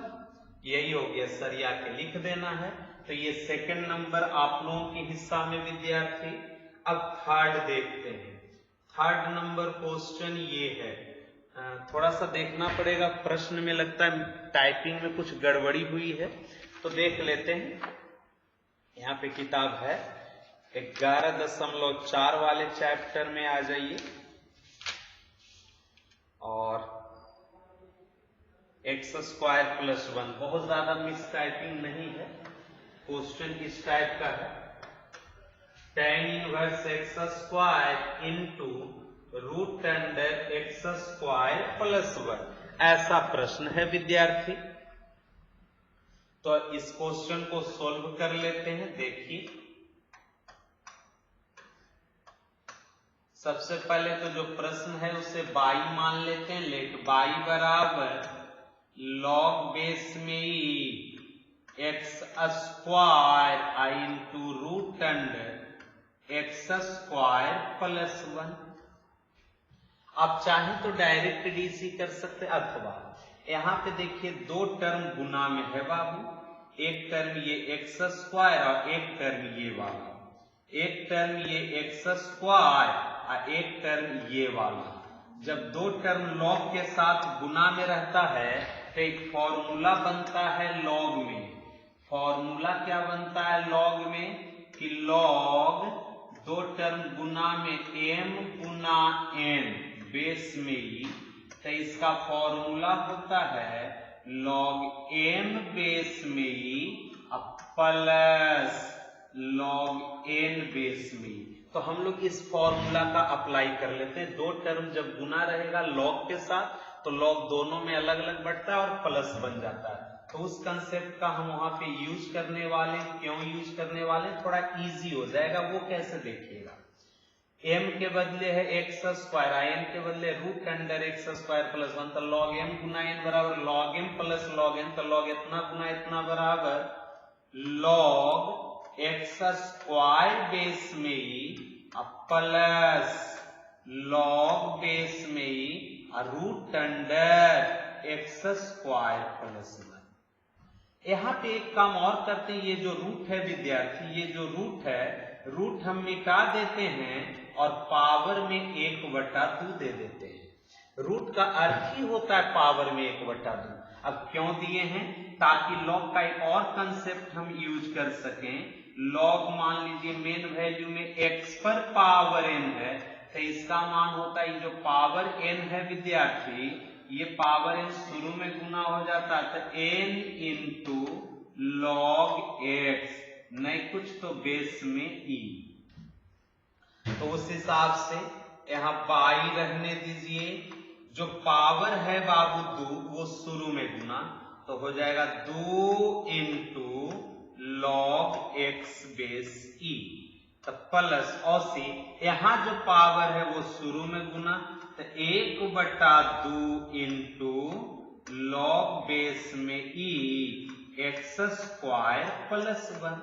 यही हो गया, सरिया के लिख देना है। तो ये सेकंड नंबर आप लोगों के हिस्सा में विद्यार्थी। अब थर्ड देखते हैं। थर्ड नंबर क्वेश्चन ये है, थोड़ा सा देखना पड़ेगा, प्रश्न में लगता है टाइपिंग में कुछ गड़बड़ी हुई है, तो देख लेते हैं। यहाँ पे किताब है 11.4 वाले चैप्टर में आ जाइए और एक्स स्क्वायर प्लस 1। बहुत ज्यादा मिस टाइपिंग नहीं है, क्वेश्चन इस टाइप का है, tan इनवर्स x square into root under x square plus 1, ऐसा प्रश्न है विद्यार्थी। तो इस क्वेश्चन को सॉल्व कर लेते हैं। देखिए, सबसे पहले तो जो प्रश्न है उसे बाई मान लेते हैं। लेट बाई बराबर लॉग बेस में ई एक्स स्क्वायर आई into root under x square plus 1। आप चाहें तो डायरेक्ट डीसी कर सकते, अथवा यहां पे देखिए दो टर्म गुना में है बाबू। एक टर्म ये एक्स स्क्वायर और एक टर्म ये वाला, एक टर्म ये एक्स स्क्वायर और एक टर्म ये वाला। जब दो टर्म लॉग के साथ गुना में रहता है तो एक फॉर्मूला बनता है लॉग में। फॉर्मूला क्या बनता है लॉग में कि लॉग दो टर्म गुना में m गुना n बेस में ही, तो इसका फॉर्मूला होता है log m बेस में ही प्लस log n बेस में। तो हम लोग इस फॉर्मूला का अप्लाई कर लेते हैं। दो टर्म जब गुना रहेगा log के साथ तो log दोनों में अलग अलग बढ़ता है और प्लस बन जाता है। तो उस कंसेप्ट का हम वहां पे यूज करने वाले। क्यों यूज करने वाले, थोड़ा इजी हो जाएगा। वो कैसे देखिएगा, m के बदले है एक्स स्क्वायर, n के बदले root under x square plus 1, तो log m गुना n बराबर log m plus log n, तो log इतना गुना इतना बराबर log एक्स स्क्वायर बेस में ही प्लस log बेस में ही root under x square plus 1। यहाँ पे एक काम और करते हैं, ये जो रूट है विद्यार्थी, ये जो रूट है, रूट हम मिटा देते हैं और पावर में 1/2 दे देते हैं। रूट का अर्थ ही होता है पावर में 1/2। अब क्यों दिए हैं, ताकि लॉग का एक और कंसेप्ट हम यूज कर सकें। लॉग मान लीजिए मेन वैल्यू में x पर पावर n है, तो इसका मान होता है जो पावर n है विद्यार्थी, ये पावर n शुरू में गुना हो जाता है तो n इंटू लॉग x, नहीं कुछ तो बेस में e। तो उस हिसाब से यहाँ बाई रहने दीजिए। जो पावर है बाबू 2 वो शुरू में गुना, तो हो जाएगा 2 into log x base e, तो प्लस औसी यहाँ जो पावर है वो शुरू में गुना, तो 1/2 इंटू लॉग बेस में ई एक्स स्क्वायर प्लस 1।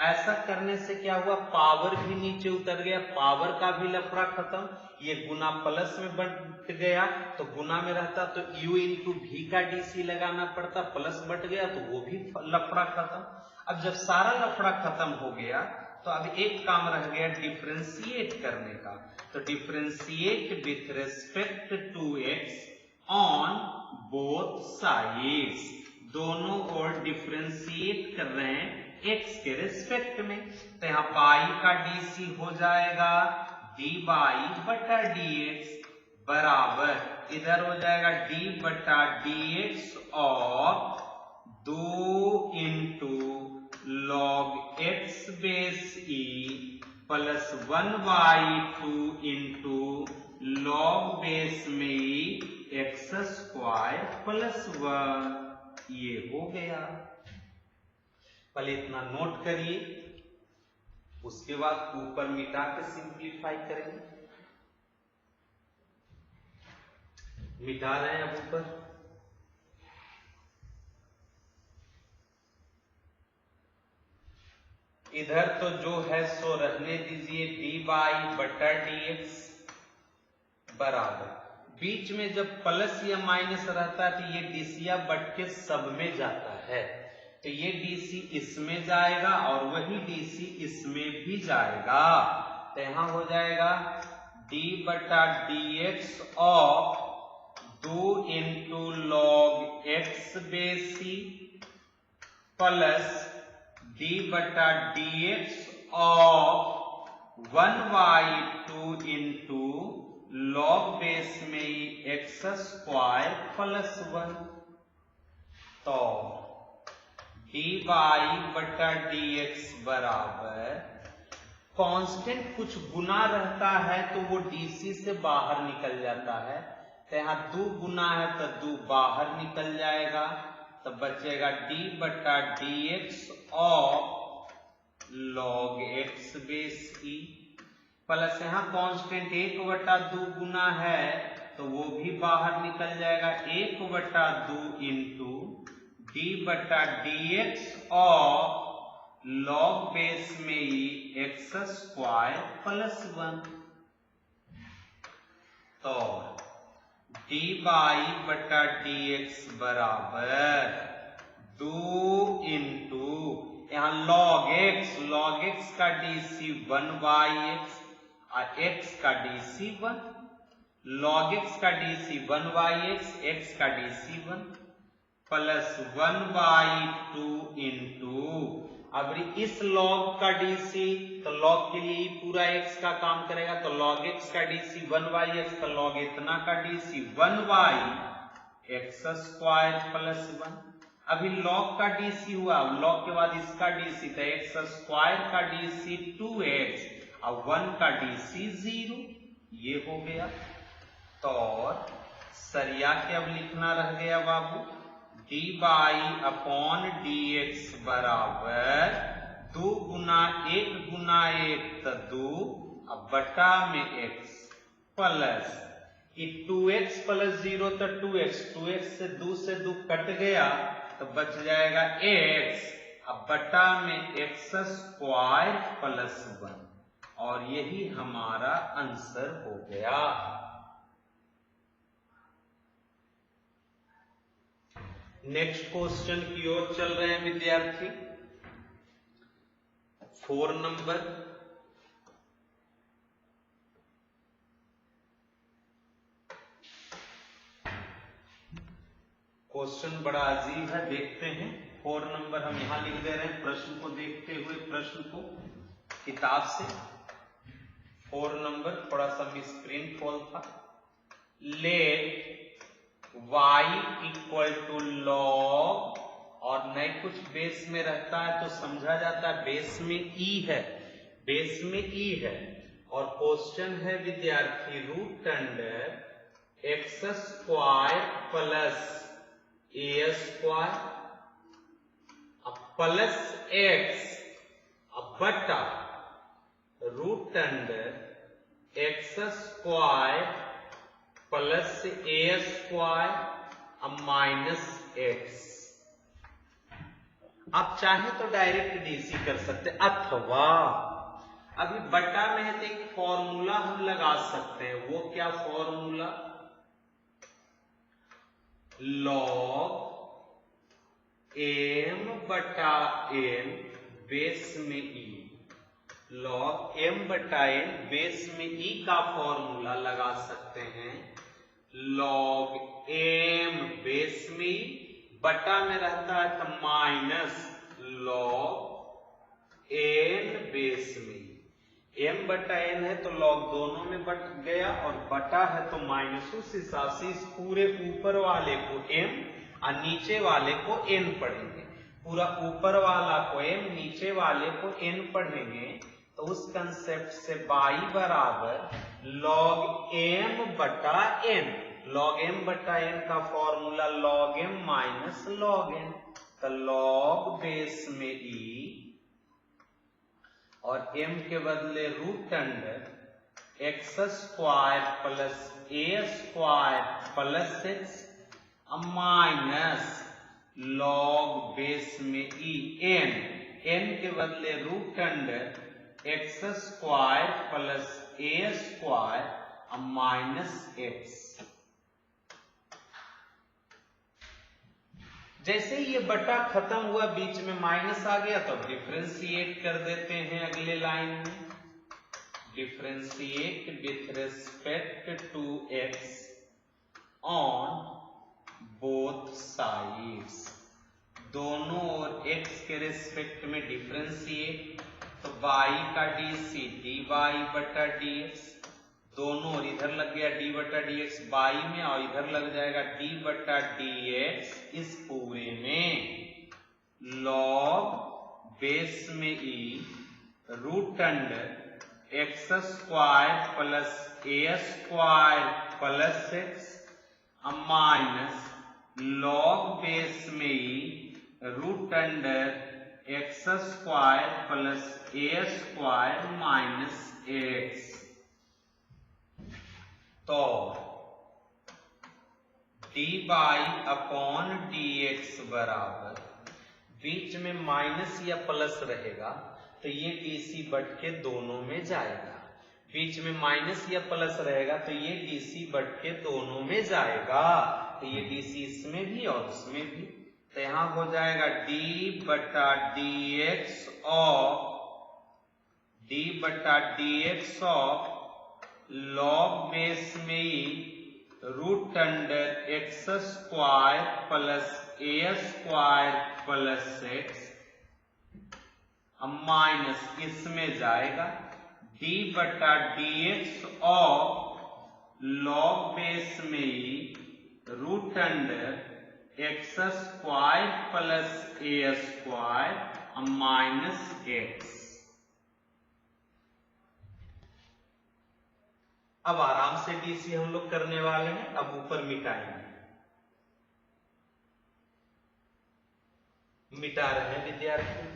ऐसा करने से क्या हुआ, पावर भी नीचे उतर गया, पावर का भी लफड़ा खत्म। ये गुना प्लस में बढ़ गया तो गुना में रहता तो u इंटू भी का डीसी लगाना पड़ता, प्लस बढ़ गया तो वो भी लफड़ा खत्म। अब जब सारा लफड़ा खत्म हो गया तो अब एक काम रह गया डिफरेंशिएट करने का। तो differentiate with respect to x on both sides, दोनों ओर डिफरेंशिएट कर रहे हैं x के रेस्पेक्ट में। तो यहाँ बाई का डीसी हो जाएगा डी बाई बटा dx बराबर, इधर हो जाएगा d बटा dx और 2 into log x base E plus 1/2 into log base में ई एक्स स्क्वायर प्लस 1। ये हो गया। पहले इतना नोट करिए, उसके बाद ऊपर मिटा के सिंप्लीफाई करेंगे। मिटा रहे हैं अब ऊपर। इधर तो जो है सो रहने दीजिए डी बाई बटा dx बराबर, बीच में जब प्लस या माइनस रहता है तो ये डीसीया बट के सब में जाता है, तो ये डीसी इसमें जाएगा और वही डीसी इसमें भी जाएगा। तो यहां हो जाएगा d बटा dx of 2 into log x बेसी प्लस d बटा dx of 1/2 into log base में एक्स स्क्वायर प्लस 1। तो dy बटा dx बराबर कांस्टेंट कुछ गुना रहता है तो वो dc से बाहर निकल जाता है, तो यहाँ 2 गुना है तो 2 बाहर निकल जाएगा, तो बचेगा d बटा dx और log x base e plus यहाँ कांस्टेंट 1 बटा 2 गुना है तो वो भी बाहर निकल जाएगा, 1 बटा 2 इंटू d बटा dx और log बेस में ही x स्क्वायर प्लस 1। तो dy बटा dx बराबर 2 इंटू यहाँ log x का dc 1/x और x का dc 1, log x का dc 1/x, x का dc 1 प्लस 1/2 इंटू अब इस log का dc, तो log के लिए पूरा x का काम करेगा, तो log x का dc 1/x, तो log इतना का dc 1/x स्क्वायर प्लस 1। अभी log का dc हुआ, log के बाद इसका dc, तो x स्क्वायर का dc 2x और 1 का dc 0, ये हो गया। तो सरिया के अब लिखना रह गया बाबू, dy अपॉन dx बराबर 2 गुना 1 गुना 1 तो 2 अब बटा में x प्लस 2x प्लस 0 तो 2x, 2x से 2 कट गया तो बच जाएगा x, अब बटा में x स्क्वायर प्लस 1 और यही हमारा आंसर हो गया। नेक्स्ट क्वेश्चन की ओर चल रहे हैं विद्यार्थी। 4 नंबर, क्वेश्चन बड़ा अजीब है, देखते हैं। 4 नंबर हम यहां लिख दे रहे हैं, प्रश्न को देखते हुए प्रश्न को किताब से। 4 नंबर थोड़ा सा मिसप्रिंट फॉल था। Let y equal to log और नहीं कुछ बेस में रहता है तो समझा जाता है बेस में e है, बेस में e है और क्वेश्चन है विद्यार्थी root under x square plus a square plus x अब बटा root under x square plus a square अब माइनस x। आप चाहे तो डायरेक्ट डीसी कर सकते, अथवा अभी बटा में है तो एक फॉर्मूला हम लगा सकते हैं। वो क्या फॉर्मूला? log m बटा n बेस में e, log m बटा n बेस में e का फॉर्मूला लगा सकते हैं। log m बेस में बटा में रहता है तो माइनस log n बेस में, m बटा n है तो log दोनों में बट गया और बटा है तो माइनस। उस हिसाब से इस पूरे ऊपर वाले को m और नीचे वाले को n पढ़ेंगे, पूरा ऊपर वाला को m नीचे वाले को n पढ़ेंगे। तो उस कंसेप्ट से y बराबर log m बटा n, log m बटा n का formula log m minus log n, तो log बेस में e और m के बदले root under x square plus a square plus x minus log base में e n, n के बदले root under x square plus a square minus x। जैसे ये बटा खत्म हुआ बीच में माइनस आ गया तो डिफरेंशिएट कर देते हैं अगले लाइन में। Differentiate with respect to x on both sides, दोनों ओर x के रिस्पेक्ट में डिफरेंशिएट, तो y का dc dy बटा dx दोनों, और इधर लग गया डी बटा डी एक्स बाई में, और इधर लग जाएगा डी बटा डी एक्स इस पूरे में लॉग बेस में e root under x square plus a square plus x minus log base में e root under x square plus a square minus x. तो d y upon d x बराबर, बीच में माइनस या प्लस रहेगा तो ये डीसी बट के दोनों में जाएगा, बीच में माइनस या प्लस रहेगा तो ये डीसी बट के दोनों में जाएगा, तो ये डीसी इसमें भी और उसमें भी, तो यहां हो जाएगा डी बटा d x of log base में ही root under x square plus a square plus x minus इसमें जाएगा डी बटा d x of log base में ही root under x square plus a square minus x. अब आराम से डीसी हम लोग करने वाले हैं, अब ऊपर मिटाएंगे, मिटा रहे हैं विद्यार्थी।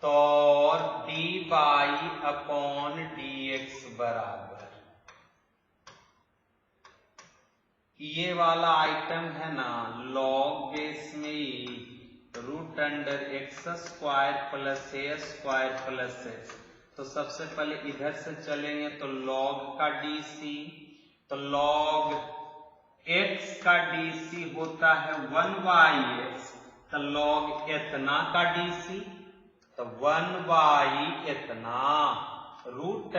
तो d y upon d x बराबर, ये वाला आइटम है ना लॉग बेस में ही root under x square plus a square plus x, तो सबसे पहले इधर से चलेंगे तो लॉग का डीसी, तो लॉग एक्स का डीसी होता है 1 बाई एक्स, तो लॉग इतना का डीसी तो 1 बाई इतना root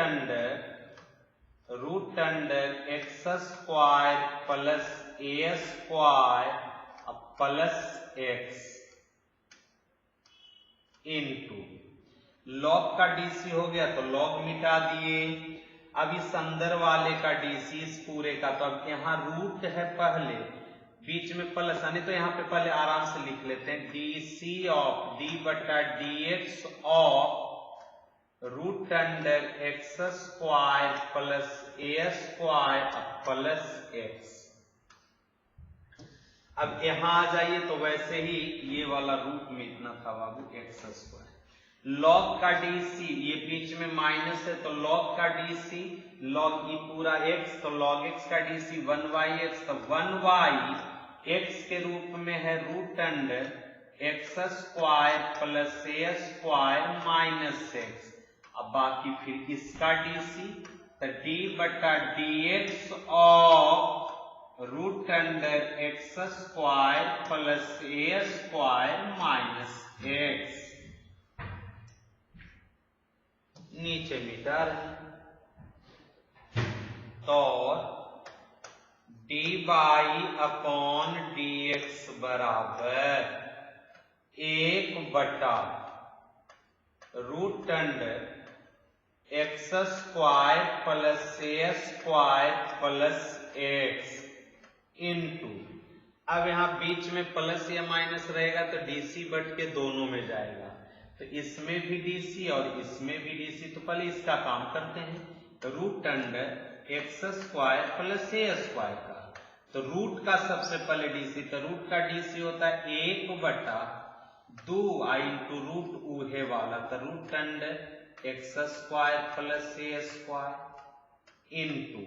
under x square plus a square plus x into log का डीसी हो गया तो लॉग मिटा दिए। अब इस अंदर वाले का डीसी इस पूरे का, तो अब यहाँ रूट है पहले, बीच में प्लस आने, तो यहाँ पे पहले आराम से लिख लेते हैं डीसी ऑफ डी बटा d x of root under x square plus a square plus x. अब यहां आ जाइए तो वैसे ही ये वाला रूट में इतना था बाबू एक्स स्क्वायर, लॉग का डीसी, ये बीच में माइनस है तो लॉग का डीसी, लॉग ई पूरा एक्स तो लॉग एक्स का डीसी 1 बाई एक्स, तो 1 बाई एक्स के रूप में है root under x square plus a square minus x. अब बाकी फिर इसका डीसी, तो डी बटा d x of root under x square plus a square minus x, नीचे मिटा रहे, तो d y upon d x बराबर 1 बटा root under x square plus a square plus x into, अब यहां बीच में प्लस या माइनस रहेगा तो डीसी बट के दोनों में जाएगा, तो इसमें भी डीसी और इसमें भी डीसी, तो पहले इसका काम करते हैं, root under x square plus a square का, तो रूट का सबसे पहले डीसी, तो रूट का डीसी होता है 1 बटा 2 आई इंटू रूट ऊहे वाला, तो root under x square plus a square into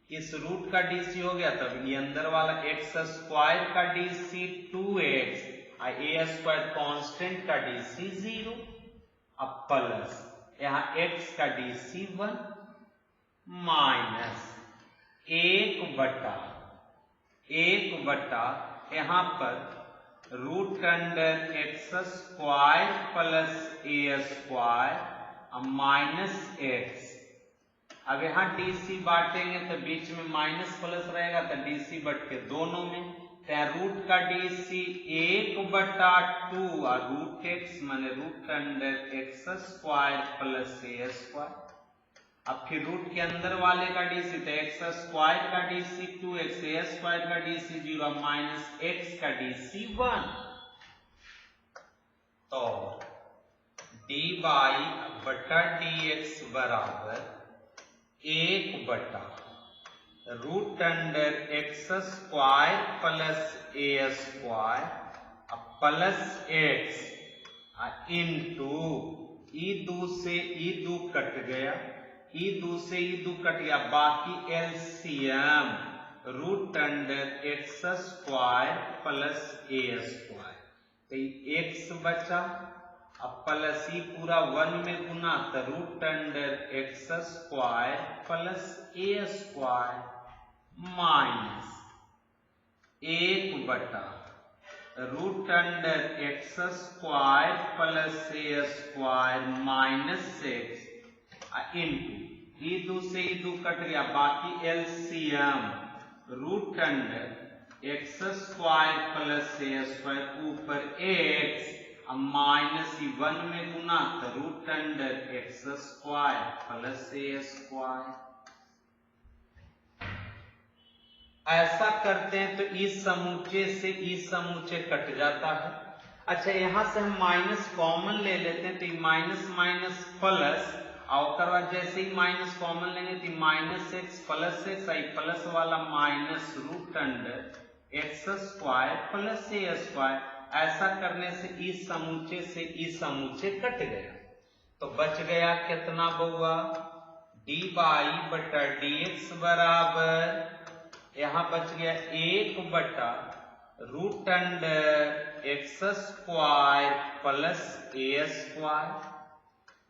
इस रूट का डीसी हो गया, तब ये अंदर वाला एक्स स्क्वायर का DC 2x, a square constant का डीसी 0, अब प्लस यहां x का डीसी 1 माइनस 1 बटा यहां पर root under x square plus a square minus x. अब यहां डीसी बांटेंगे तो बीच में माइनस प्लस रहेगा, तो डीसी बट के दोनों में, रूट का डीसी 1/2 और रूट एक्स माने root under x square plus a square. अब फिर रूट के अंदर वाले का डीसी तो एक्स स्क्वायर का डीसी 2x, ए स्क्वायर का डीसी 0 माइनस एक्स का डीसी 1। तो dy बटा dx बराबर 1/√x² plus a square plus x into ई दू से ई दू कट गया, ई दू से ई दू कट गया, बाकी LCM √x² plus a square. तो एक्स बचा, अब प्लस ई पूरा 1 में गुना तो √x² plus a square minus 1/√x² plus a square minus x into ई दू से ई दू कट गया, बाकी LCM √x² plus a square ऊपर एक्स माइनस 1 में गुना तो √x² प्लस ए स्क्वायर। ऐसा करते हैं तो इस समूचे से इस समूचे कट जाता है। अच्छा यहां से हम माइनस कॉमन ले लेते हैं तो माइनस माइनस प्लस, और बाद जैसे ही माइनस कॉमन लेंगे तो माइनस एक्स प्लस एक्स आई प्लस वाला minus √x² plus a square. ऐसा करने से इस समूचे कट गया तो बच गया कितना बउआ, dy बटा dx बराबर यहां बच गया 1/√x² प्लस ए स्क्वायर,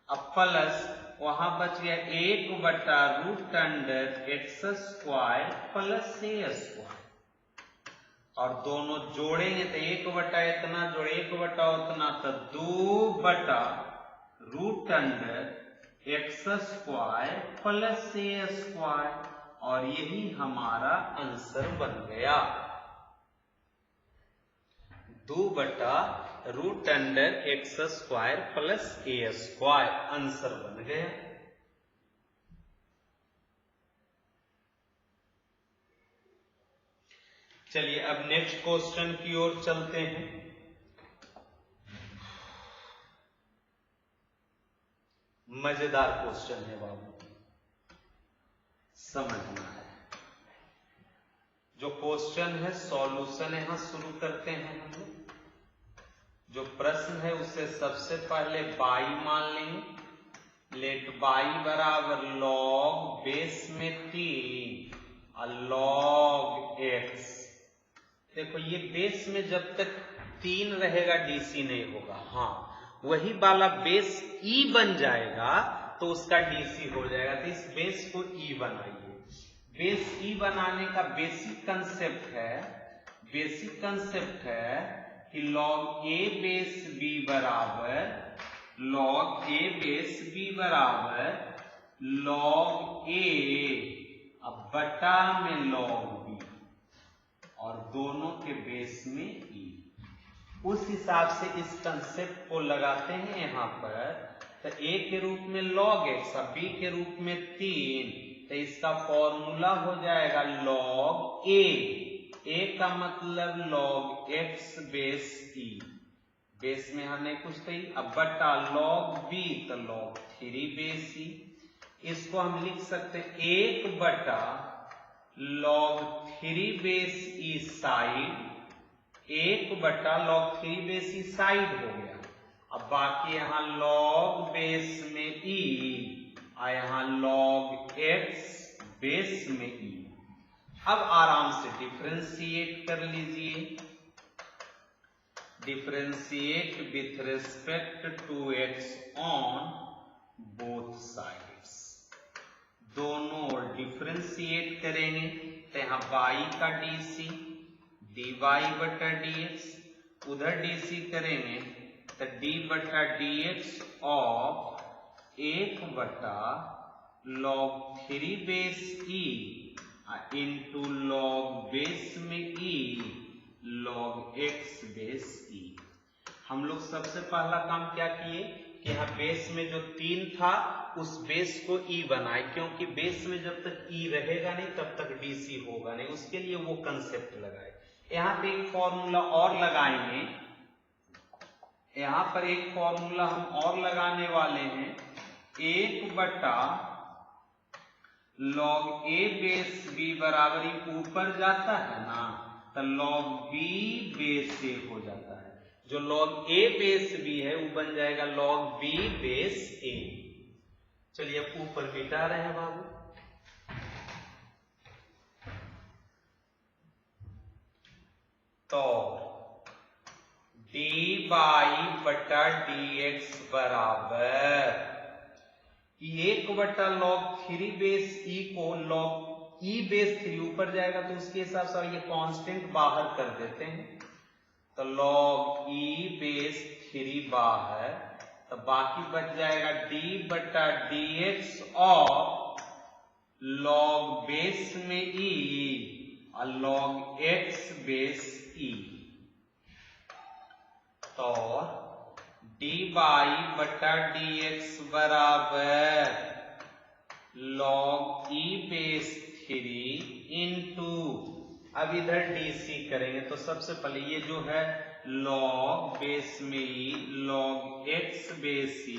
अब प्लस वहां बच गया 1/√x² प्लस ए स्क्वायर, और दोनों जोड़ेंगे तो 1 इतना जोड़े 1 उतना तो 2/√x² प्लस ए स्क्वायर, और यही हमारा आंसर बन गया। 2/√x² plus a square answer बन गया। चलिए अब नेक्स्ट क्वेश्चन की ओर चलते हैं। मजेदार क्वेश्चन है बाबू, समझना है। जो क्वेश्चन है सॉल्यूशन यहां शुरू करते हैं हम लोग। जो प्रश्न है उसे सबसे पहले y मान लेंगे। लेट y बराबर log बेस में 3 और log x। देखो ये बेस में जब तक 3 रहेगा डीसी नहीं होगा, हाँ वही वाला बेस ई बन जाएगा तो उसका डीसी हो जाएगा। तो इस बेस को ई बनाइए। बेस ई बनाने का बेसिक कंसेप्ट है कि log a बेस b बराबर log a बेस b बराबर log a अब बटा में log b, और दोनों के बेस में e। उस हिसाब से इस कंसेप्ट को लगाते हैं यहाँ पर। तो a के रूप में log x और b के रूप में 3, तो इसका फॉर्मूला हो जाएगा log a का मतलब log x base e, base में हमने कुछ तो अब बटा log b तो log 3 बेस e। इसको हम लिख सकते हैं 1/log 3 base e side, 1/log 3 base e side हो गया। अब बाकी यहाँ log बेस में e और यहाँ log x बेस में e। अब आराम से डिफरेंशिएट कर लीजिए। Differentiate with respect to x on both sides. दोनों ओर डिफरेंशिएट करेंगे तो यहाँ y का डीसी dy बटा dx, उधर डीसी करेंगे तो d बटा dx of 1/log 3 base e into log base में e log x base e। हम लोग सबसे पहला काम क्या किए कि यहाँ बेस में जो 3 था उस बेस को e बनाए, क्योंकि बेस में जब तक e रहेगा नहीं तब तक dc होगा नहीं, उसके लिए वो कंसेप्ट लगाए। यहाँ पे एक फॉर्मूला और लगाएंगे, यहाँ पर एक फॉर्मूला हम और लगाने वाले हैं, 1/log a बेस b बराबर ऊपर जाता है ना, तो log b बेस a हो जाता है। जो log a बेस b है वो बन जाएगा log b बेस a। चलिए अब ऊपर मिटा रहे हैं बाबू। तो dy बटा dx बराबर 1/log3 बेस e को log e बेस 3 ऊपर जाएगा तो उसके हिसाब से ये कांस्टेंट बाहर कर देते हैं, तो log e बेस 3 बाहर, तो बाकी बच जाएगा d बटा dx और log बेस में e और log x बेस e। तो dy बटा dx बराबर log e बेस 3 इंटू, अब इधर dc करेंगे तो सबसे पहले ये जो है log बेस में e log x base e,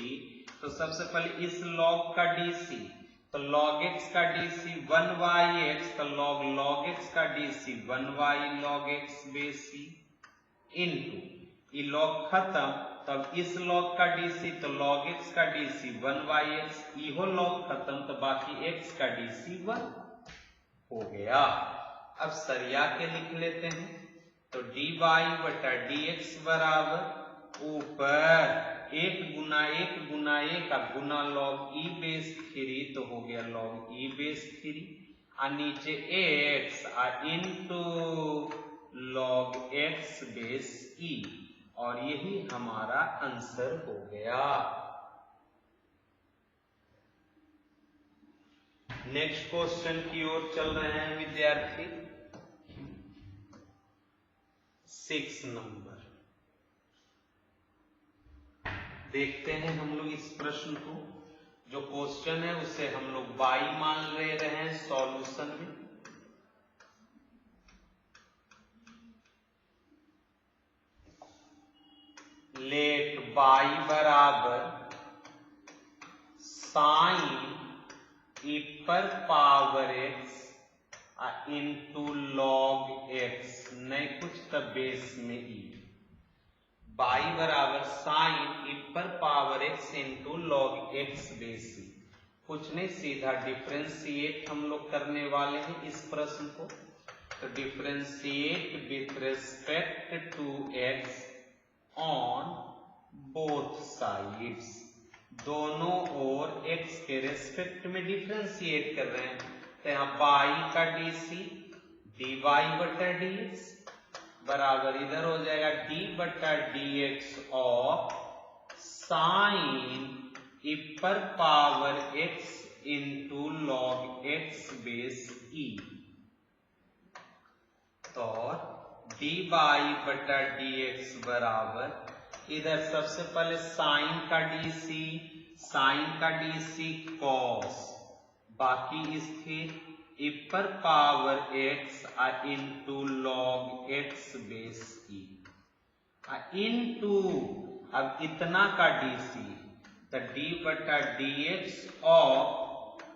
तो सबसे पहले इस log का dc, तो log x का dc 1y(x), तो log x का dc 1y log x base e into ये log खत्म, तब इस log का dc, तो log x का dc 1y(x), इहो log खत्म तो बाकी x का dc 1 हो गया। अब सरिया के लिख लेते हैं, तो dy बटा dx बराबर ऊपर 1 गुना 1 गुना 1 गुना log e बेस 3, तो हो गया log e बेस 3 और नीचे x into log x base e, और यही हमारा आंसर हो गया। नेक्स्ट क्वेश्चन की ओर चल रहे हैं विद्यार्थी। 6 नंबर देखते हैं हम लोग इस प्रश्न को। जो क्वेश्चन है उसे हम लोग बाई मान ले रहे हैं सॉल्यूशन में। लेट बाई बराबर साइन e पर power x into log x, नहीं कुछ तब बेस में e, बाई बराबर साइन e पर power x into log x base e, कुछ नहीं सीधा डिफरेंशिएट हम लोग करने वाले हैं इस प्रश्न को। तो differentiate with respect to x on both sides, दोनों ओर x के रेस्पेक्ट में डिफरेंशिएट कर रहे हैं, तो यहाँ बाई का dc dy बटा dx बराबर इधर हो जाएगा d बटा dx और साइन e पर power x into log x base e, तो dy बटा dx बराबर इधर सबसे पहले साइन का dc cos, बाकी स्थिर e पर power x into log x base e into अब इतना का dc, तो d बटा dx और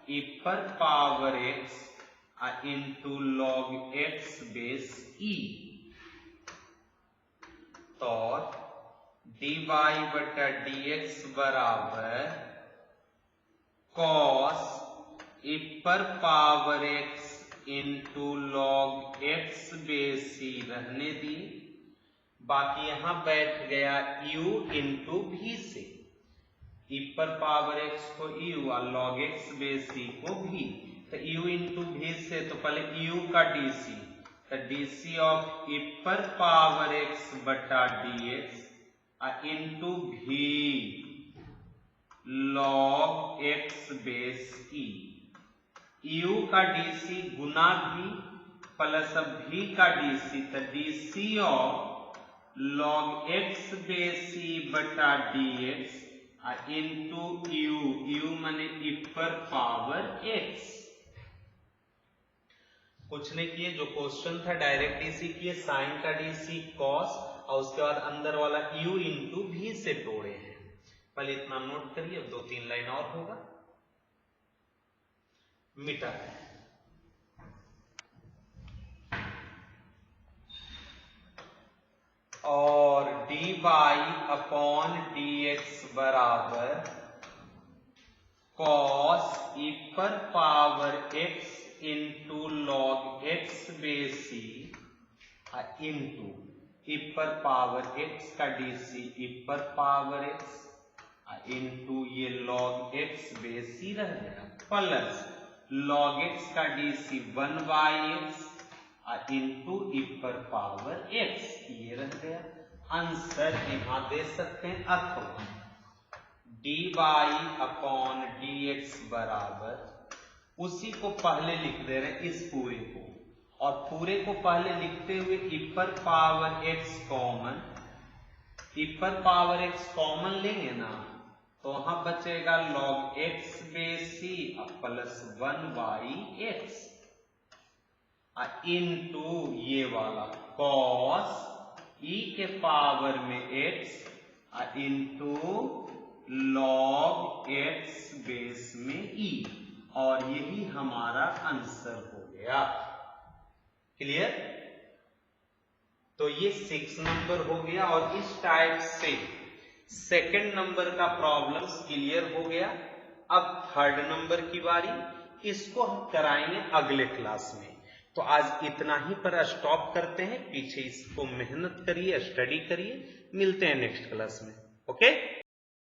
e पर power x into log x base e, तो dy बटा dx बराबर cos e पर power x into log x base e रहने दी, बाकी यहां बैठ गया u इंटू v से, e पर पावर x को u और log x बेस e को v, तो u इंटू v से तो पहले u का dc, तो dc ऑफ e पर पावर x बटा dx into v log x base e, u का dc गुना v प्लस अब भी का डीसी, तो डीसी ऑफ लॉग एक्स बेसी बटा डीएक्स इंटू यू, यू माने इपर पावर एक्स। कुछ नहीं किए, जो क्वेश्चन था डायरेक्ट डीसी किए, साइन का डीसी कॉस और उसके बाद अंदर वाला u इंटू भी से तोड़े हैं। पहले इतना नोट करिए, अब 2-3 लाइन और होगा, मिटा है। और dy अपॉन dx बराबर cos e पर power x into log x बेसी इंटू e पर पावर x का डीसी e पर पावर x इंटू ये लॉग x बेसी रह गया, प्लस लॉग x का डीसी 1/x इंटू e पर पावर x, ये रह गया। आंसर यहां दे सकते हैं, अथवा dy अपॉन dx बराबर, उसी को पहले लिख दे रहे हैं इस पूरे को, और पूरे को पहले लिखते हुए e पर पावर x कॉमन, e पर पावर x कॉमन लेंगे ना, तो वहां बचेगा log x बेसी प्लस 1/x इंटू ये वाला cos e के पावर में x into log x base में e, और यही हमारा आंसर हो गया। क्लियर? तो ये 6 नंबर हो गया, और इस टाइप से सेकंड नंबर का प्रॉब्लम्स क्लियर हो गया। अब थर्ड नंबर की बारी, इसको हम कराएंगे अगले क्लास में। तो आज इतना ही पर स्टॉप करते हैं, पीछे इसको मेहनत करिए, स्टडी करिए, मिलते हैं नेक्स्ट क्लास में। ओके।